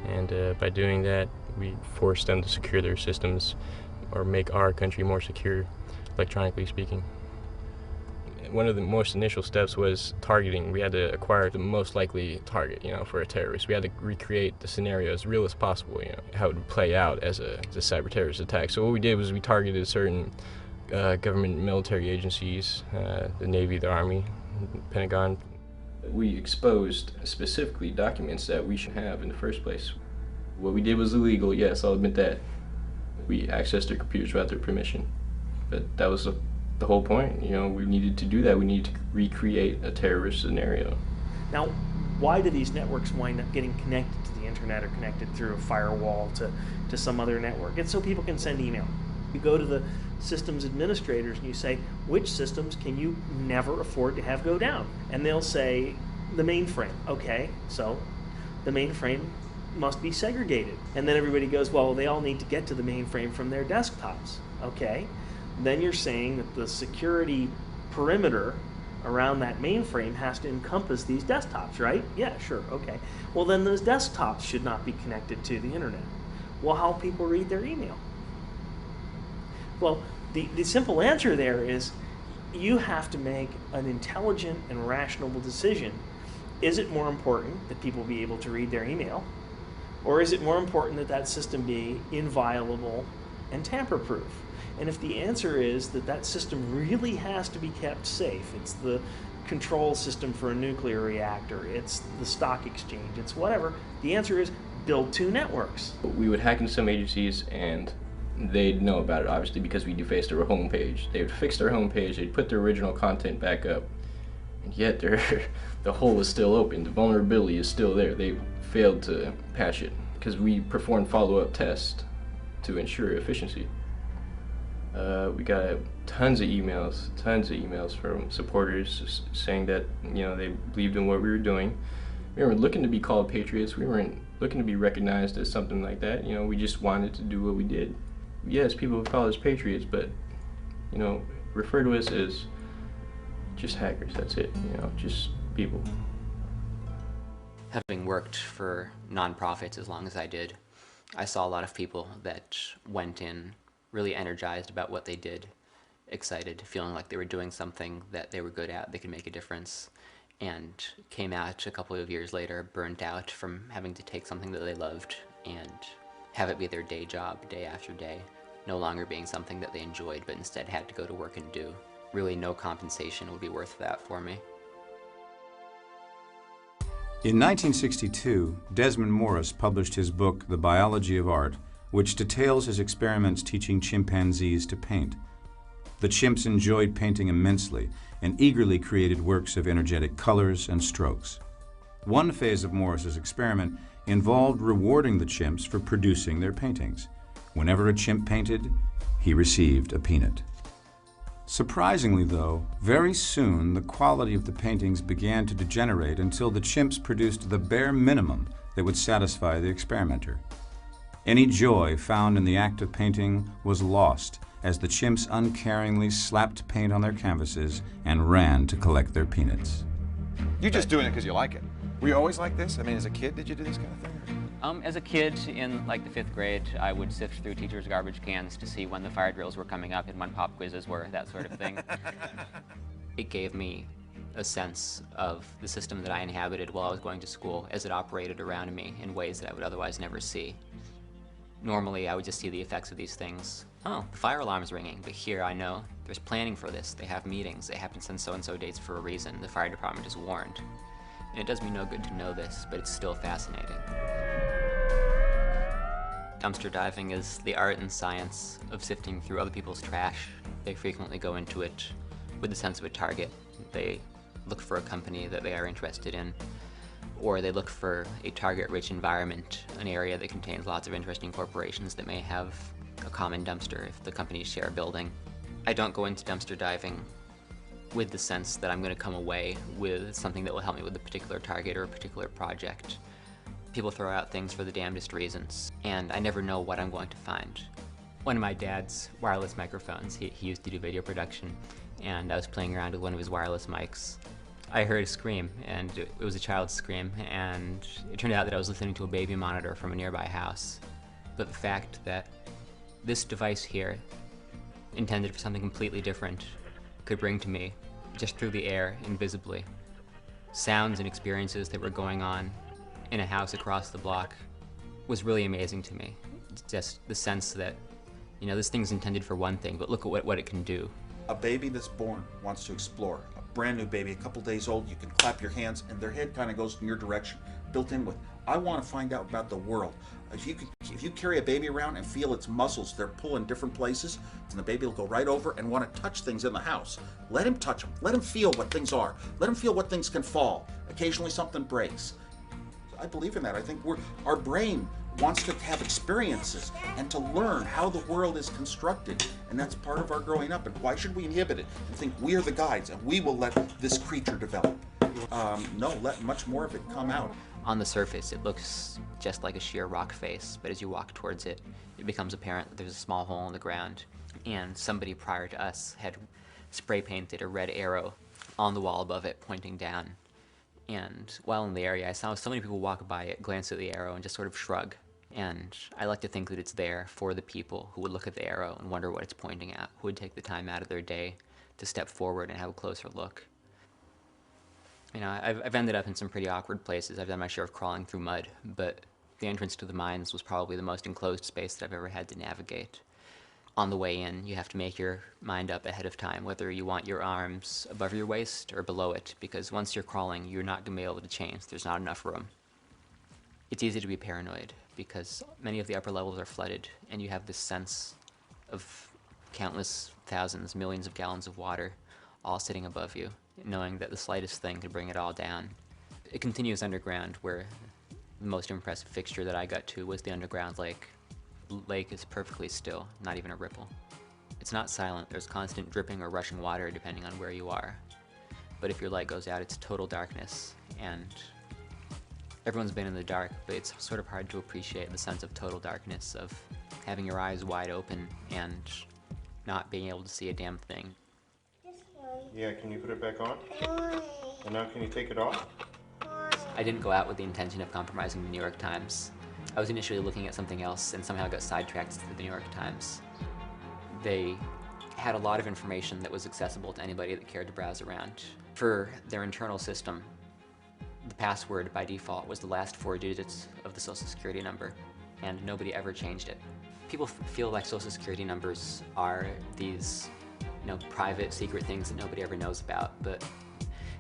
R: And by doing that, we forced them to secure their systems or make our country more secure, electronically speaking. One of the most initial steps was targeting. We had to acquire the most likely target, for a terrorist. We had to recreate the scenario as real as possible, how it would play out as a cyber terrorist attack. So what we did was we targeted certain government military agencies, the Navy, the Army, Pentagon.
G: We exposed specifically documents that we should have in the first place. What we did was illegal, yes, I'll admit that. We accessed their computers without their permission. But that was the whole point. We needed to do that. We needed to recreate a terrorist scenario.
D: Now, why do these networks wind up getting connected to the internet or connected through a firewall to some other network? It's so people can send email. You go to the systems administrators and you say, which systems can you never afford to have go down? And they'll say, the mainframe. Okay, so the mainframe must be segregated. And then everybody goes, well, they all need to get to the mainframe from their desktops. Okay, then you're saying that the security perimeter around that mainframe has to encompass these desktops, right? Yeah, sure, okay. Well, then those desktops should not be connected to the internet. Well, how people read their email? Well, the simple answer there is you have to make an intelligent and rational decision. Is it more important that people be able to read their email, or is it more important that that system be inviolable and tamper-proof? And if the answer is that that system really has to be kept safe, it's the control system for a nuclear reactor, it's the stock exchange, it's whatever, the answer is build 2 networks.
G: We would hack into some agencies and they'd know about it, obviously, because we defaced their homepage. They would fix their homepage, they'd put their original content back up, and yet the hole is still open, the vulnerability is still there. They failed to patch it because we performed follow-up tests to ensure efficiency. We got tons of emails from supporters saying that, you know, they believed in what we were doing. We weren't looking to be called patriots. We weren't looking to be recognized as something like that. You know, we just wanted to do what we did. Yes, people would call us patriots, but, you know, refer to us as just hackers. That's it. You know, just people.
I: Having worked for nonprofits as long as I did, I saw a lot of people that went in really energized about what they did, excited, feeling like they were doing something that they were good at, they could make a difference, and came out a couple of years later burnt out from having to take something that they loved and have it be their day job day after day, no longer being something that they enjoyed but instead had to go to work and do. Really no compensation would be worth that for me.
A: In 1962, Desmond Morris published his book, The Biology of Art, which details his experiments teaching chimpanzees to paint. The chimps enjoyed painting immensely and eagerly created works of energetic colors and strokes. One phase of Morris's experiment involved rewarding the chimps for producing their paintings. Whenever a chimp painted, he received a peanut. Surprisingly, though, very soon the quality of the paintings began to degenerate until the chimps produced the bare minimum that would satisfy the experimenter. Any joy found in the act of painting was lost as the chimps uncaringly slapped paint on their canvases and ran to collect their peanuts.
P: You're just doing it because you like it. Were you always like this? I mean, as a kid, did you do this kind of thing?
Q: As a kid, in like the 5th grade, I would sift through teachers' garbage cans to see when the fire drills were coming up and when pop quizzes were, that sort of thing. It gave me a sense of the system that I inhabited while I was going to school as it operated around me in ways that I would otherwise never see. Normally, I would just see the effects of these things. Oh, the fire alarm is ringing, but here I know there's planning for this. They have meetings. They happen since so-and-so dates for a reason. The fire department is warned. And it does me no good to know this, but it's still fascinating. Dumpster diving is the art and science of sifting through other people's trash. They frequently go into it with the sense of a target. They look for a company that they are interested in, or they look for a target-rich environment, an area that contains lots of interesting corporations that may have a common dumpster if the companies share a building. I don't go into dumpster diving with the sense that I'm going to come away with something that will help me with a particular target or a particular project. People throw out things for the damnedest reasons, and I never know what I'm going to find. One of my dad's wireless microphones, he used to do video production, and I was playing around with one of his wireless mics. I heard a scream, and it was a child's scream, and it turned out that I was listening to a baby monitor from a nearby house. But the fact that this device here, intended for something completely different, could bring to me, just through the air, invisibly, sounds and experiences that were going on in a house across the block was really amazing to me. Just the sense that, you know, this thing's intended for one thing, but look at what it can do.
L: A baby that's born wants to explore. A brand new baby, a couple days old, you can clap your hands and their head kind of goes in your direction, built in with, I want to find out about the world. If you carry a baby around and feel its muscles, they're pulling different places, and the baby will go right over and want to touch things in the house. Let him touch them. Let him feel what things are. Let him feel what things can fall. Occasionally something breaks. I believe in that. I think our brain wants to have experiences and to learn how the world is constructed, and that's part of our growing up. And why should we inhibit it and think we are the guides and we will let this creature develop? No, let much more of it come out.
I: On the surface, it looks just like a sheer rock face, but as you walk towards it, it becomes apparent that there's a small hole in the ground, and somebody prior to us had spray painted a red arrow on the wall above it, pointing down. And while in the area, I saw so many people walk by it, glance at the arrow, and just sort of shrug. And I like to think that it's there for the people who would look at the arrow and wonder what it's pointing at, who would take the time out of their day to step forward and have a closer look. You know, I've ended up in some pretty awkward places. I've done my share of crawling through mud, but the entrance to the mines was probably the most enclosed space that I've ever had to navigate. on the way in, you have to make your mind up ahead of time whether you want your arms above your waist or below it, because once you're crawling, you're not going to be able to change. There's not enough room. It's easy to be paranoid because many of the upper levels are flooded, and you have this sense of countless thousands, millions of gallons of water all sitting above you, knowing that the slightest thing could bring it all down. It continues underground, where the most impressive fixture that I got to was the underground lake. The lake is perfectly still, not even a ripple. It's not silent. There's constant dripping or rushing water depending on where you are. But if your light goes out, it's total darkness, and everyone's been in the dark, but it's sort of hard to appreciate the sense of total darkness, of having your eyes wide open and not being able to see a damn thing.
P: Yeah, can you put it back on? And now can you take it off?
I: I didn't go out with the intention of compromising the New York Times. I was initially looking at something else and somehow got sidetracked to the New York Times. They had a lot of information that was accessible to anybody that cared to browse around. For their internal system, the password by default was the last 4 digits of the Social Security number, and nobody ever changed it. People feel like Social Security numbers are these, private, secret things that nobody ever knows about, but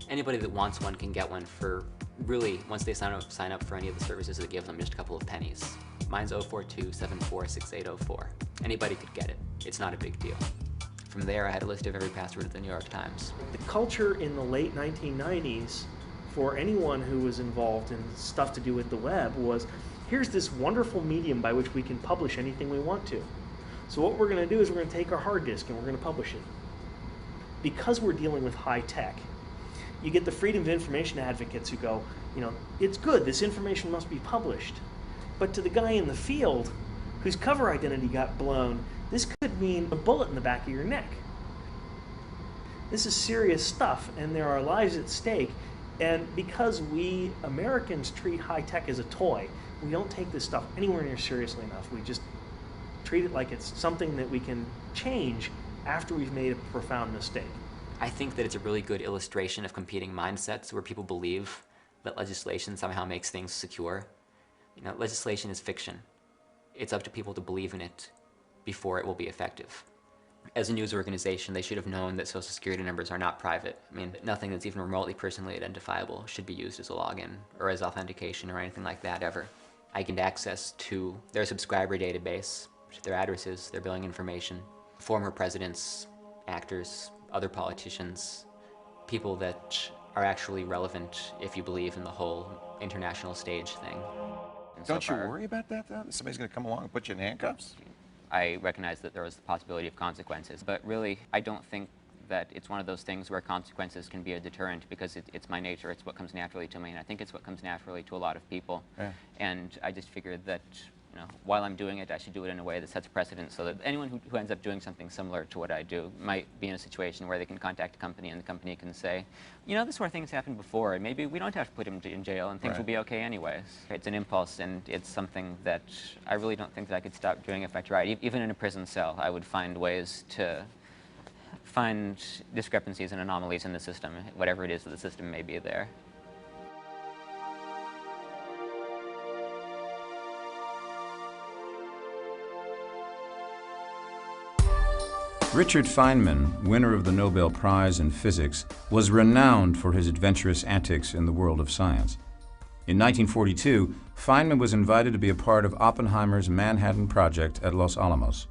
I: anybody that wants one can get one for really, once they sign up for any of the services that give them, just a couple of pennies. Mine's 042746804. Anybody could get it. It's not a big deal. From there, I had a list of every password at the New York Times.
D: The culture in the late 1990s for anyone who was involved in stuff to do with the web was, here's this wonderful medium by which we can publish anything we want to. So what we're going to do is we're going to take our hard disk and we're going to publish it. Because we're dealing with high tech, you get the freedom of information advocates who go, it's good, this information must be published. But to the guy in the field whose cover identity got blown, this could mean a bullet in the back of your neck. This is serious stuff, and there are lives at stake. And because we Americans treat high tech as a toy, we don't take this stuff anywhere near seriously enough. We just treat it like it's something that we can change after we've made a profound mistake.
I: I think that it's a really good illustration of competing mindsets where people believe that legislation somehow makes things secure. Legislation is fiction. It's up to people to believe in it before it will be effective. As a news organization, they should have known that Social Security numbers are not private. Nothing that's even remotely personally identifiable should be used as a login or as authentication or anything like that ever. I gained access to their subscriber database, their addresses, their billing information, former presidents, actors, other politicians, people that are actually relevant if you believe in the whole international stage thing. And
P: Don't you worry about that, though? Somebody's going to come along and put you in handcuffs?
I: I recognize that there was the possibility of consequences, but really, I don't think that it's one of those things where consequences can be a deterrent, because it's my nature, it's what comes naturally to me, and I think it's what comes naturally to a lot of people.
P: Yeah.
I: And I just figured that, while I'm doing it, I should do it in a way that sets precedent so that anyone who ends up doing something similar to what I do might be in a situation where they can contact a company and the company can say, this is where things happened before, and maybe we don't have to put him in jail and things will be okay anyways. It's an impulse, and it's something that I really don't think that I could stop doing if I tried. Even in a prison cell, I would find ways to find discrepancies and anomalies in the system, whatever it is that the system may be there.
A: Richard Feynman, winner of the Nobel Prize in Physics, was renowned for his adventurous antics in the world of science. In 1942, Feynman was invited to be a part of Oppenheimer's Manhattan Project at Los Alamos.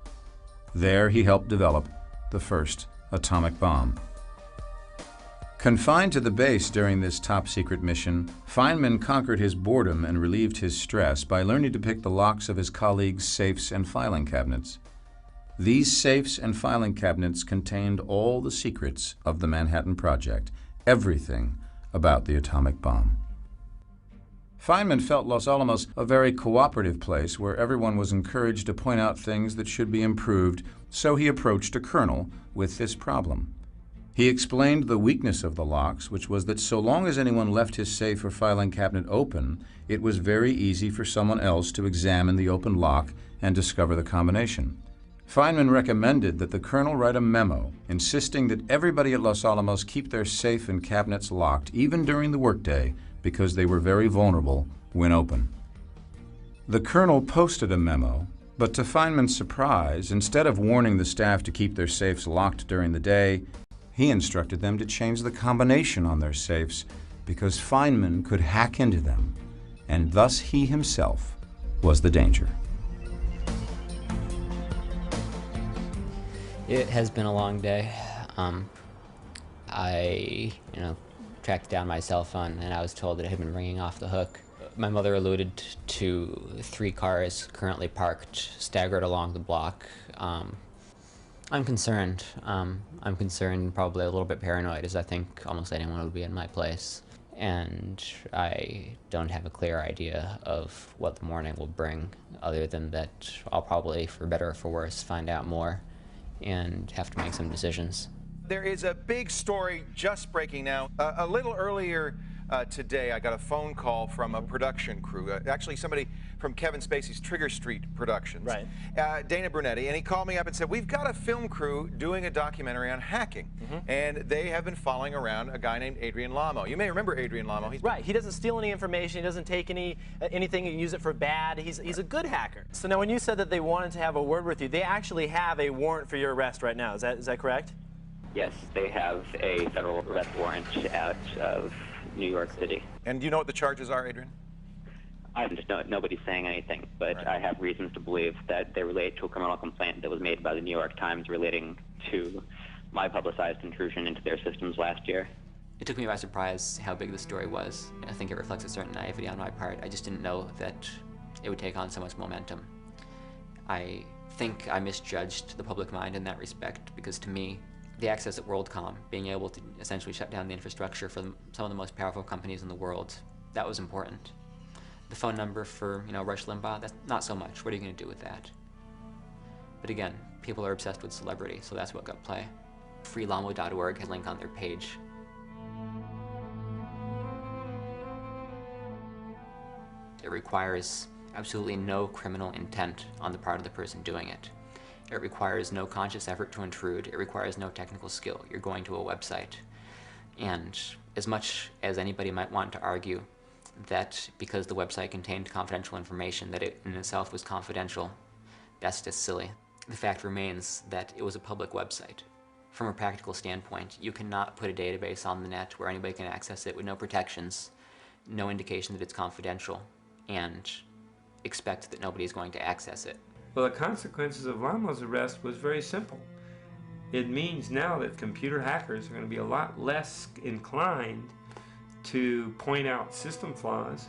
A: There, he helped develop the first atomic bomb. Confined to the base during this top-secret mission, Feynman conquered his boredom and relieved his stress by learning to pick the locks of his colleagues' safes and filing cabinets. These safes and filing cabinets contained all the secrets of the Manhattan Project, everything about the atomic bomb. Feynman felt Los Alamos a very cooperative place where everyone was encouraged to point out things that should be improved, so he approached a colonel with this problem. He explained the weakness of the locks, which was that so long as anyone left his safe or filing cabinet open, it was very easy for someone else to examine the open lock and discover the combination. Feynman recommended that the colonel write a memo insisting that everybody at Los Alamos keep their safe and cabinets locked, even during the workday, because they were very vulnerable when open. The colonel posted a memo, But to Feynman's surprise, instead of warning the staff to keep their safes locked during the day, he instructed them to change the combination on their safes because Feynman could hack into them, and thus he himself was the danger.
Q: It has been a long day. I, tracked down my cell phone and I was told that it had been ringing off the hook. My mother alluded to 3 cars currently parked, staggered along the block. I'm concerned. I'm concerned, probably a little bit paranoid, as I think almost anyone would be in my place. And I don't have a clear idea of what the morning will bring, other than that I'll probably, for better or for worse, find out more and have to make some decisions.
H: There is a big story just breaking now. A little earlier today, I got a phone call from a production crew, actually somebody from Kevin Spacey's Trigger Street Productions, right. Dana Brunetti, and he called me up and said, we've got a film crew doing a documentary on hacking, and they have been following around a guy named Adrian Lamo. You may remember Adrian Lamo. He's
S: right, he doesn't steal any information, he doesn't take anything and use it for bad. He's a good hacker. So now when you said that they wanted to have a word with you, they actually have a warrant for your arrest right now, is that correct?
T: Yes, they have a federal arrest warrant out of New York City.
H: And do you know what the charges are, Adrian?
T: I just know nobody's saying anything, but right. I have reasons to believe that they relate to a criminal complaint that was made by the New York Times relating to my publicized intrusion into their systems last year.
I: It took me by surprise how big the story was. I think it reflects a certain naivety on my part. I just didn't know that it would take on so much momentum. I think I misjudged the public mind in that respect, because to me, the access at WorldCom, being able to essentially shut down the infrastructure for some of the most powerful companies in the world, that was important. The phone number for, Rush Limbaugh, that's not so much. What are you going to do with that? But again, people are obsessed with celebrity, so that's what got play. freelamo.org had a link on their page. It requires absolutely no criminal intent on the part of the person doing it. It requires no conscious effort to intrude. It requires no technical skill. You're going to a website. And as much as anybody might want to argue that because the website contained confidential information, that it in itself was confidential, that's just silly. The fact remains that it was a public website. From a practical standpoint, you cannot put a database on the net where anybody can access it with no protections, no indication that it's confidential, and expect that nobody is going to access it.
J: Well, the consequences of Lamo's arrest was very simple. It means now that computer hackers are going to be a lot less inclined to point out system flaws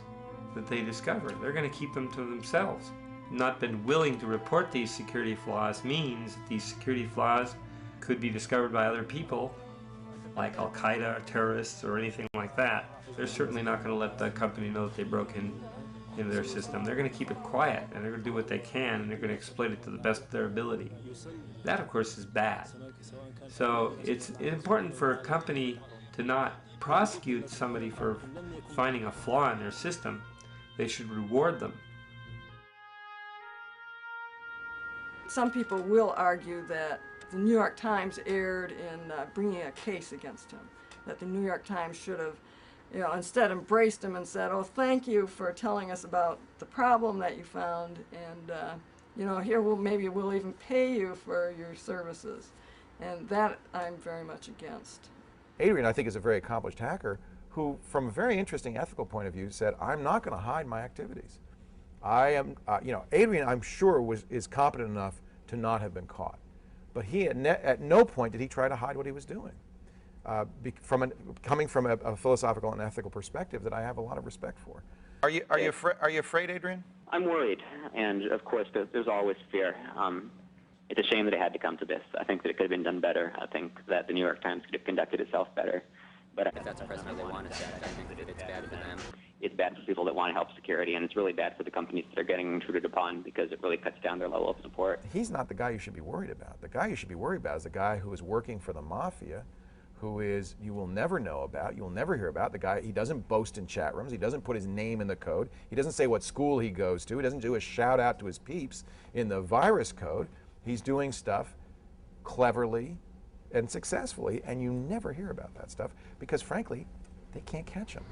J: that they discover. They're going to keep them to themselves. Not been willing to report these security flaws means that these security flaws could be discovered by other people, like Al-Qaeda or terrorists or anything like that. They're certainly not going to let the company know that they broke into their system. They're going to keep it quiet, and they're going to do what they can, and they're going to exploit it to the best of their ability. That, of course, is bad. So it's important for a company to not prosecute somebody for finding a flaw in their system. They should reward them.
C: Some people will argue that the New York Times erred in bringing a case against him, that the New York Times should have instead embraced him and said, oh, thank you for telling us about the problem that you found, and here maybe we'll even pay you for your services. And that I'm very much against.
H: Adrian, I think, is a very accomplished hacker who, from a very interesting ethical point of view, said, I'm not going to hide my activities. I am, Adrian, I'm sure, is competent enough to not have been caught. But he, at no point did he try to hide what he was doing. Coming from a philosophical and ethical perspective that I have a lot of respect for. Are you afraid, Adrian?
T: I'm worried, and of course there's always fear. It's a shame that it had to come to this. I think that it could have been done better. I think that the New York Times could have conducted itself better. But
I: if that's a precedent they want to set, I think that it's bad for them.
T: It's bad for people that want to help security, and it's really bad for the companies that are getting intruded upon because it really cuts down their level of support. He's
H: not the guy you should be worried about. The guy you should be worried about is the guy who is working for the mafia, who is, you will never know about, you will never hear about. The guy, he doesn't boast in chat rooms, he doesn't put his name in the code, he doesn't say what school he goes to, he doesn't do a shout out to his peeps in the virus code. He's doing stuff cleverly and successfully, and you never hear about that stuff because, frankly, they can't catch him.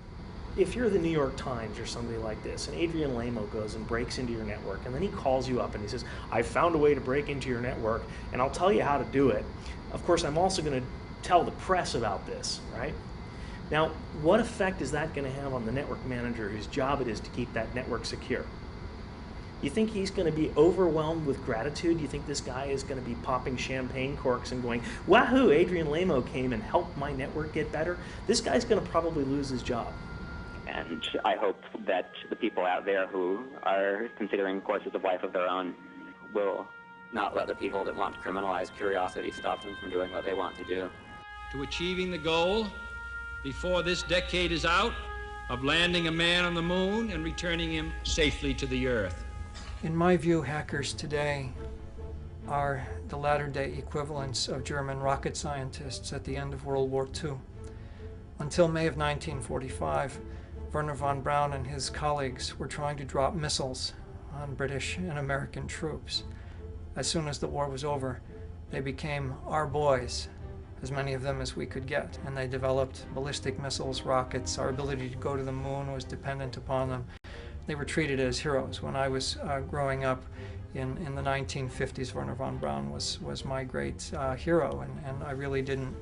D: if you're the New York Times or somebody like this, and Adrian Lamo goes and breaks into your network, and then he calls you up and he says, I found a way to break into your network, and I'll tell you how to do it. Of course, I'm also going to tell the press about this, right? Now, what effect is that going to have on the network manager whose job it is to keep that network secure? You think he's going to be overwhelmed with gratitude? Do you think this guy is going to be popping champagne corks and going, wahoo, Adrian Lamo came and helped my network get better? This guy's going to probably lose his job.
T: And I hope that the people out there who are considering courses of life of their own will not let the people that want to criminalize curiosity stop them from doing what they want to do.
U: To achieving the goal, before this decade is out, of landing a man on the moon and returning him safely to the Earth.
E: In my view, hackers today are the latter-day equivalents of German rocket scientists at the end of World War II. Until May of 1945, Wernher von Braun and his colleagues were trying to drop missiles on British and American troops. As soon as the war was over, they became our boys, as many of them as we could get, and they developed ballistic missiles, rockets. Our ability to go to the moon was dependent upon them. They were treated as heroes. When I was growing up in the 1950s, Wernher von Braun was my great hero, and I really didn't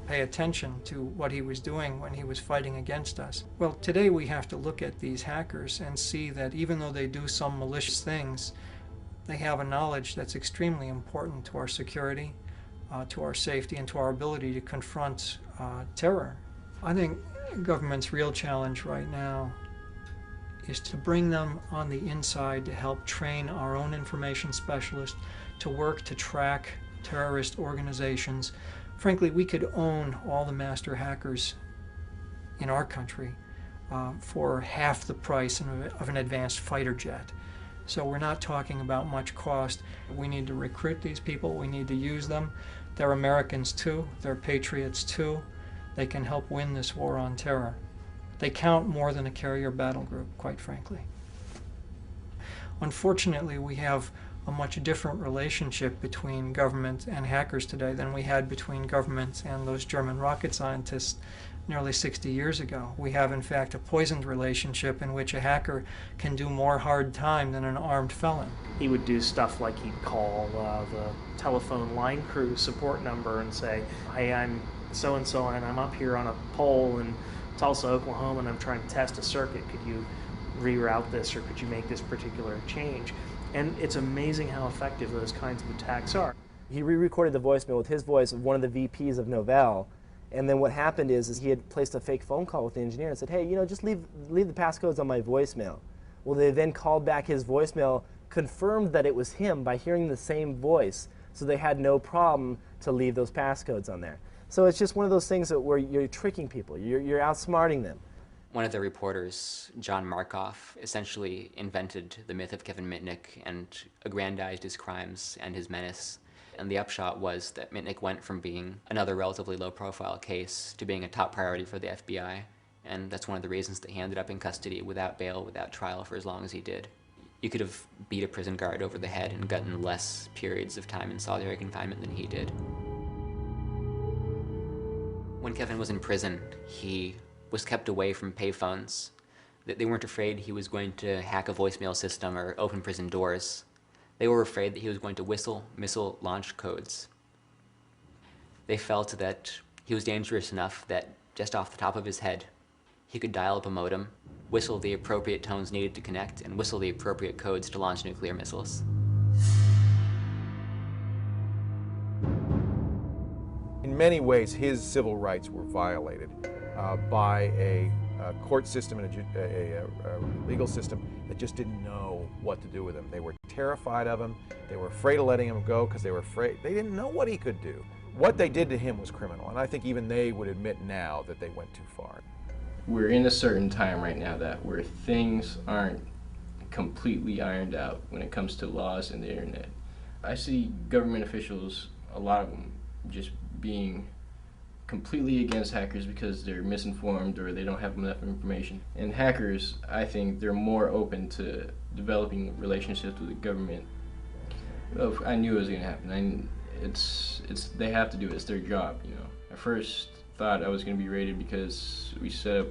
E: pay attention to what he was doing when he was fighting against us. Well, today we have to look at these hackers and see that even though they do some malicious things, they have a knowledge that's extremely important to our security, to our safety, and to our ability to confront terror. I think government's real challenge right now is to bring them on the inside to help train our own information specialists to work to track terrorist organizations. Frankly, we could own all the master hackers in our country for half the price of an advanced fighter jet. So we're not talking about much cost. We need to recruit these people. We need to use them. They're Americans too. They're patriots too. They can help win this war on terror. They count more than a carrier battle group, quite frankly. Unfortunately, we have a much different relationship between government and hackers today than we had between government and those German rocket scientists nearly 60 years ago. We have, in fact, a poisoned relationship in which a hacker can do more hard time than an armed felon.
D: He would do stuff like he'd call the telephone line crew support number and say, hey, I'm so-and-so, and I'm up here on a pole in Tulsa, Oklahoma, and I'm trying to test a circuit. Could you reroute this, or could you make this particular change? And it's amazing how effective those kinds of attacks are.
S: He re-recorded the voicemail with his voice of one of the VPs of Novell, and then what happened is he had placed a fake phone call with the engineer and said, hey, just leave the passcodes on my voicemail. Well, they then called back his voicemail, confirmed that it was him by hearing the same voice, so they had no problem to leave those passcodes on there. So it's just one of those things where you're tricking people, you're outsmarting them.
I: One of the reporters, John Markoff, essentially invented the myth of Kevin Mitnick and aggrandized his crimes and his menace. And the upshot was that Mitnick went from being another relatively low-profile case to being a top priority for the FBI. And that's one of the reasons that he ended up in custody without bail, without trial for as long as he did. You could have beat a prison guard over the head and gotten less periods of time in solitary confinement than he did. When Kevin was in prison, he was kept away from payphones. They weren't afraid he was going to hack a voicemail system or open prison doors. They were afraid that he was going to whistle missile launch codes. They felt that he was dangerous enough that just off the top of his head, he could dial up a modem, whistle the appropriate tones needed to connect, and whistle the appropriate codes to launch nuclear missiles.
H: In many ways, his civil rights were violated by a court system and a legal system that just didn't know what to do with him. They were terrified of him. They were afraid of letting him go because they were afraid. They didn't know what he could do. What they did to him was criminal, and I think even they would admit now that they went too far.
G: We're in a certain time right now where things aren't completely ironed out when it comes to laws and the internet. I see government officials, a lot of them, just being completely against hackers because they're misinformed or they don't have enough information. And hackers, I think they're more open to developing relationships with the government. Well, I knew it was going to happen. They have to do it. It's their job, I first thought I was going to be raided because we set up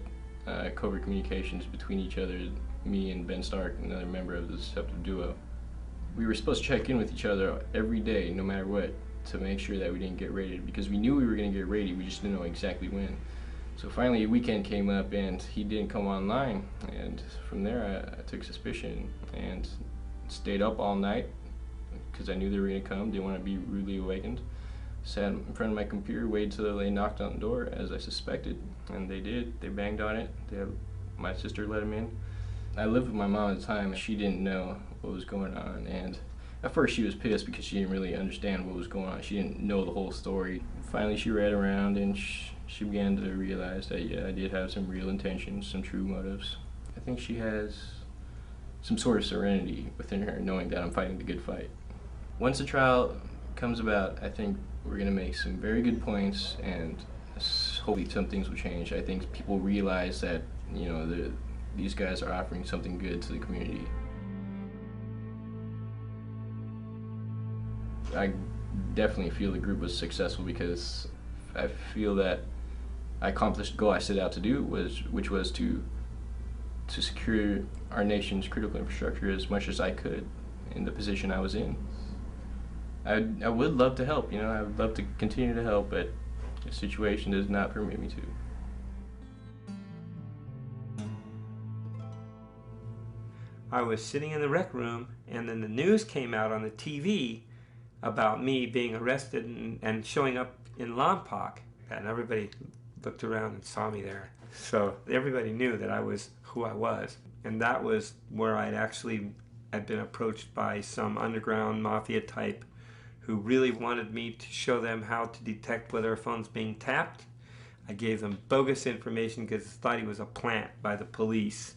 G: covert communications between each other, me and Ben Stark, another member of the Deceptive Duo. We were supposed to check in with each other every day, no matter what, to make sure that we didn't get raided, because we knew we were going to get raided, we just didn't know exactly when. So finally a weekend came up and he didn't come online, and from there I took suspicion and stayed up all night because I knew they were going to come, didn't want to be rudely awakened. Sat in front of my computer, waited till they knocked on the door as I suspected, and they did. They banged on it. My sister let them in. I lived with my mom at the time, and she didn't know what was going on, and at first she was pissed because she didn't really understand what was going on. She didn't know the whole story. Finally she read around and she began to realize that, yeah, I did have some real intentions, some true motives. I think she has some sort of serenity within her, knowing that I'm fighting the good fight. Once the trial comes about, I think we're going to make some very good points, and hopefully some things will change. I think people realize that, you know, these guys are offering something good to the community. I definitely feel the group was successful because I feel that I accomplished the goal I set out to do, which was to secure our nation's critical infrastructure as much as I could in the position I was in. I would love to help, you know, I would love to continue to help, but the situation does not permit me to.
J: I was sitting in the rec room, and then the news came out on the TV about me being arrested and showing up in Lompoc, and everybody looked around and saw me there. So everybody knew that I was who I was, and that was where I'd been approached by some underground mafia type who really wanted me to show them how to detect whether a phone's being tapped. I gave them bogus information because I thought he was a plant by the police.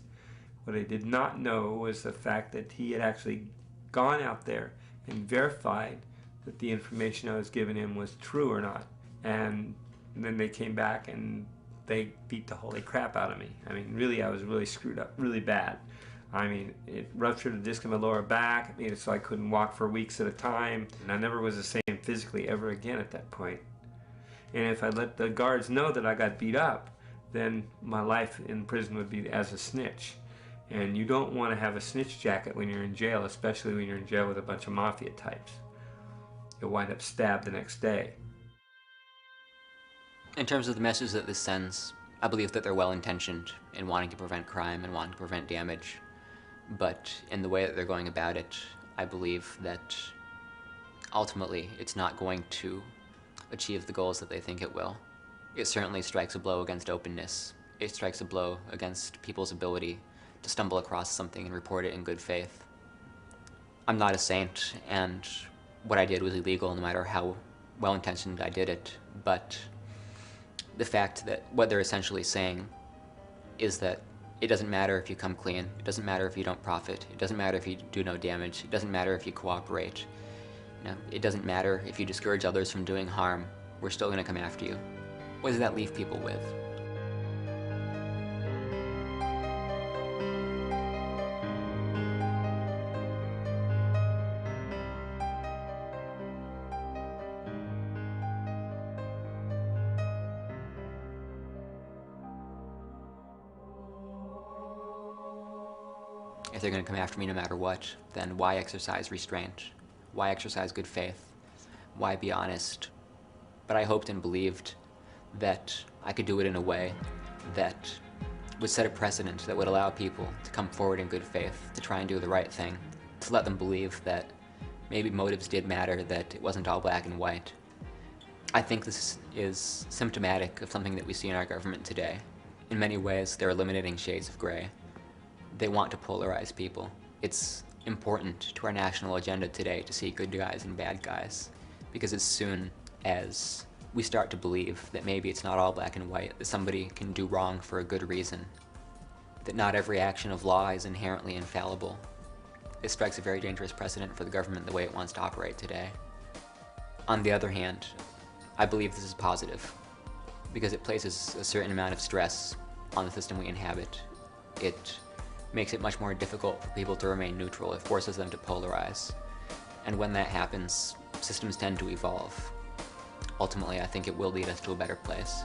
J: What I did not know was the fact that he had actually gone out there and verified that the information I was giving him was true or not. And then they came back and they beat the holy crap out of me. I mean, really, I was really screwed up, really bad. I mean, it ruptured the disc in my lower back. It made it so I couldn't walk for weeks at a time. And I never was the same physically ever again at that point. And if I let the guards know that I got beat up, then my life in prison would be as a snitch. And you don't want to have a snitch jacket when you're in jail, especially when you're in jail with a bunch of mafia types. You'll wind up stabbed the next day.
I: In terms of the message that this sends, I believe that they're well-intentioned in wanting to prevent crime and wanting to prevent damage. But in the way that they're going about it, I believe that ultimately it's not going to achieve the goals that they think it will. It certainly strikes a blow against openness. It strikes a blow against people's ability to stumble across something and report it in good faith. I'm not a saint, and what I did was illegal no matter how well-intentioned I did it, but the fact that what they're essentially saying is that it doesn't matter if you come clean, it doesn't matter if you don't profit, it doesn't matter if you do no damage, it doesn't matter if you cooperate, it doesn't matter if you discourage others from doing harm, we're still going to come after you. What does that leave people with? If they're going to come after me no matter what, then why exercise restraint? Why exercise good faith? Why be honest? But I hoped and believed that I could do it in a way that would set a precedent that would allow people to come forward in good faith, to try and do the right thing, to let them believe that maybe motives did matter, that it wasn't all black and white. I think this is symptomatic of something that we see in our government today. In many ways, they're eliminating shades of gray. They want to polarize people. It's important to our national agenda today to see good guys and bad guys, because as soon as we start to believe that maybe it's not all black and white, that somebody can do wrong for a good reason, that not every action of law is inherently infallible, it strikes a very dangerous precedent for the government the way it wants to operate today. On the other hand, I believe this is positive, because it places a certain amount of stress on the system we inhabit. It makes it much more difficult for people to remain neutral. It forces them to polarize. And when that happens, systems tend to evolve. Ultimately, I think it will lead us to a better place.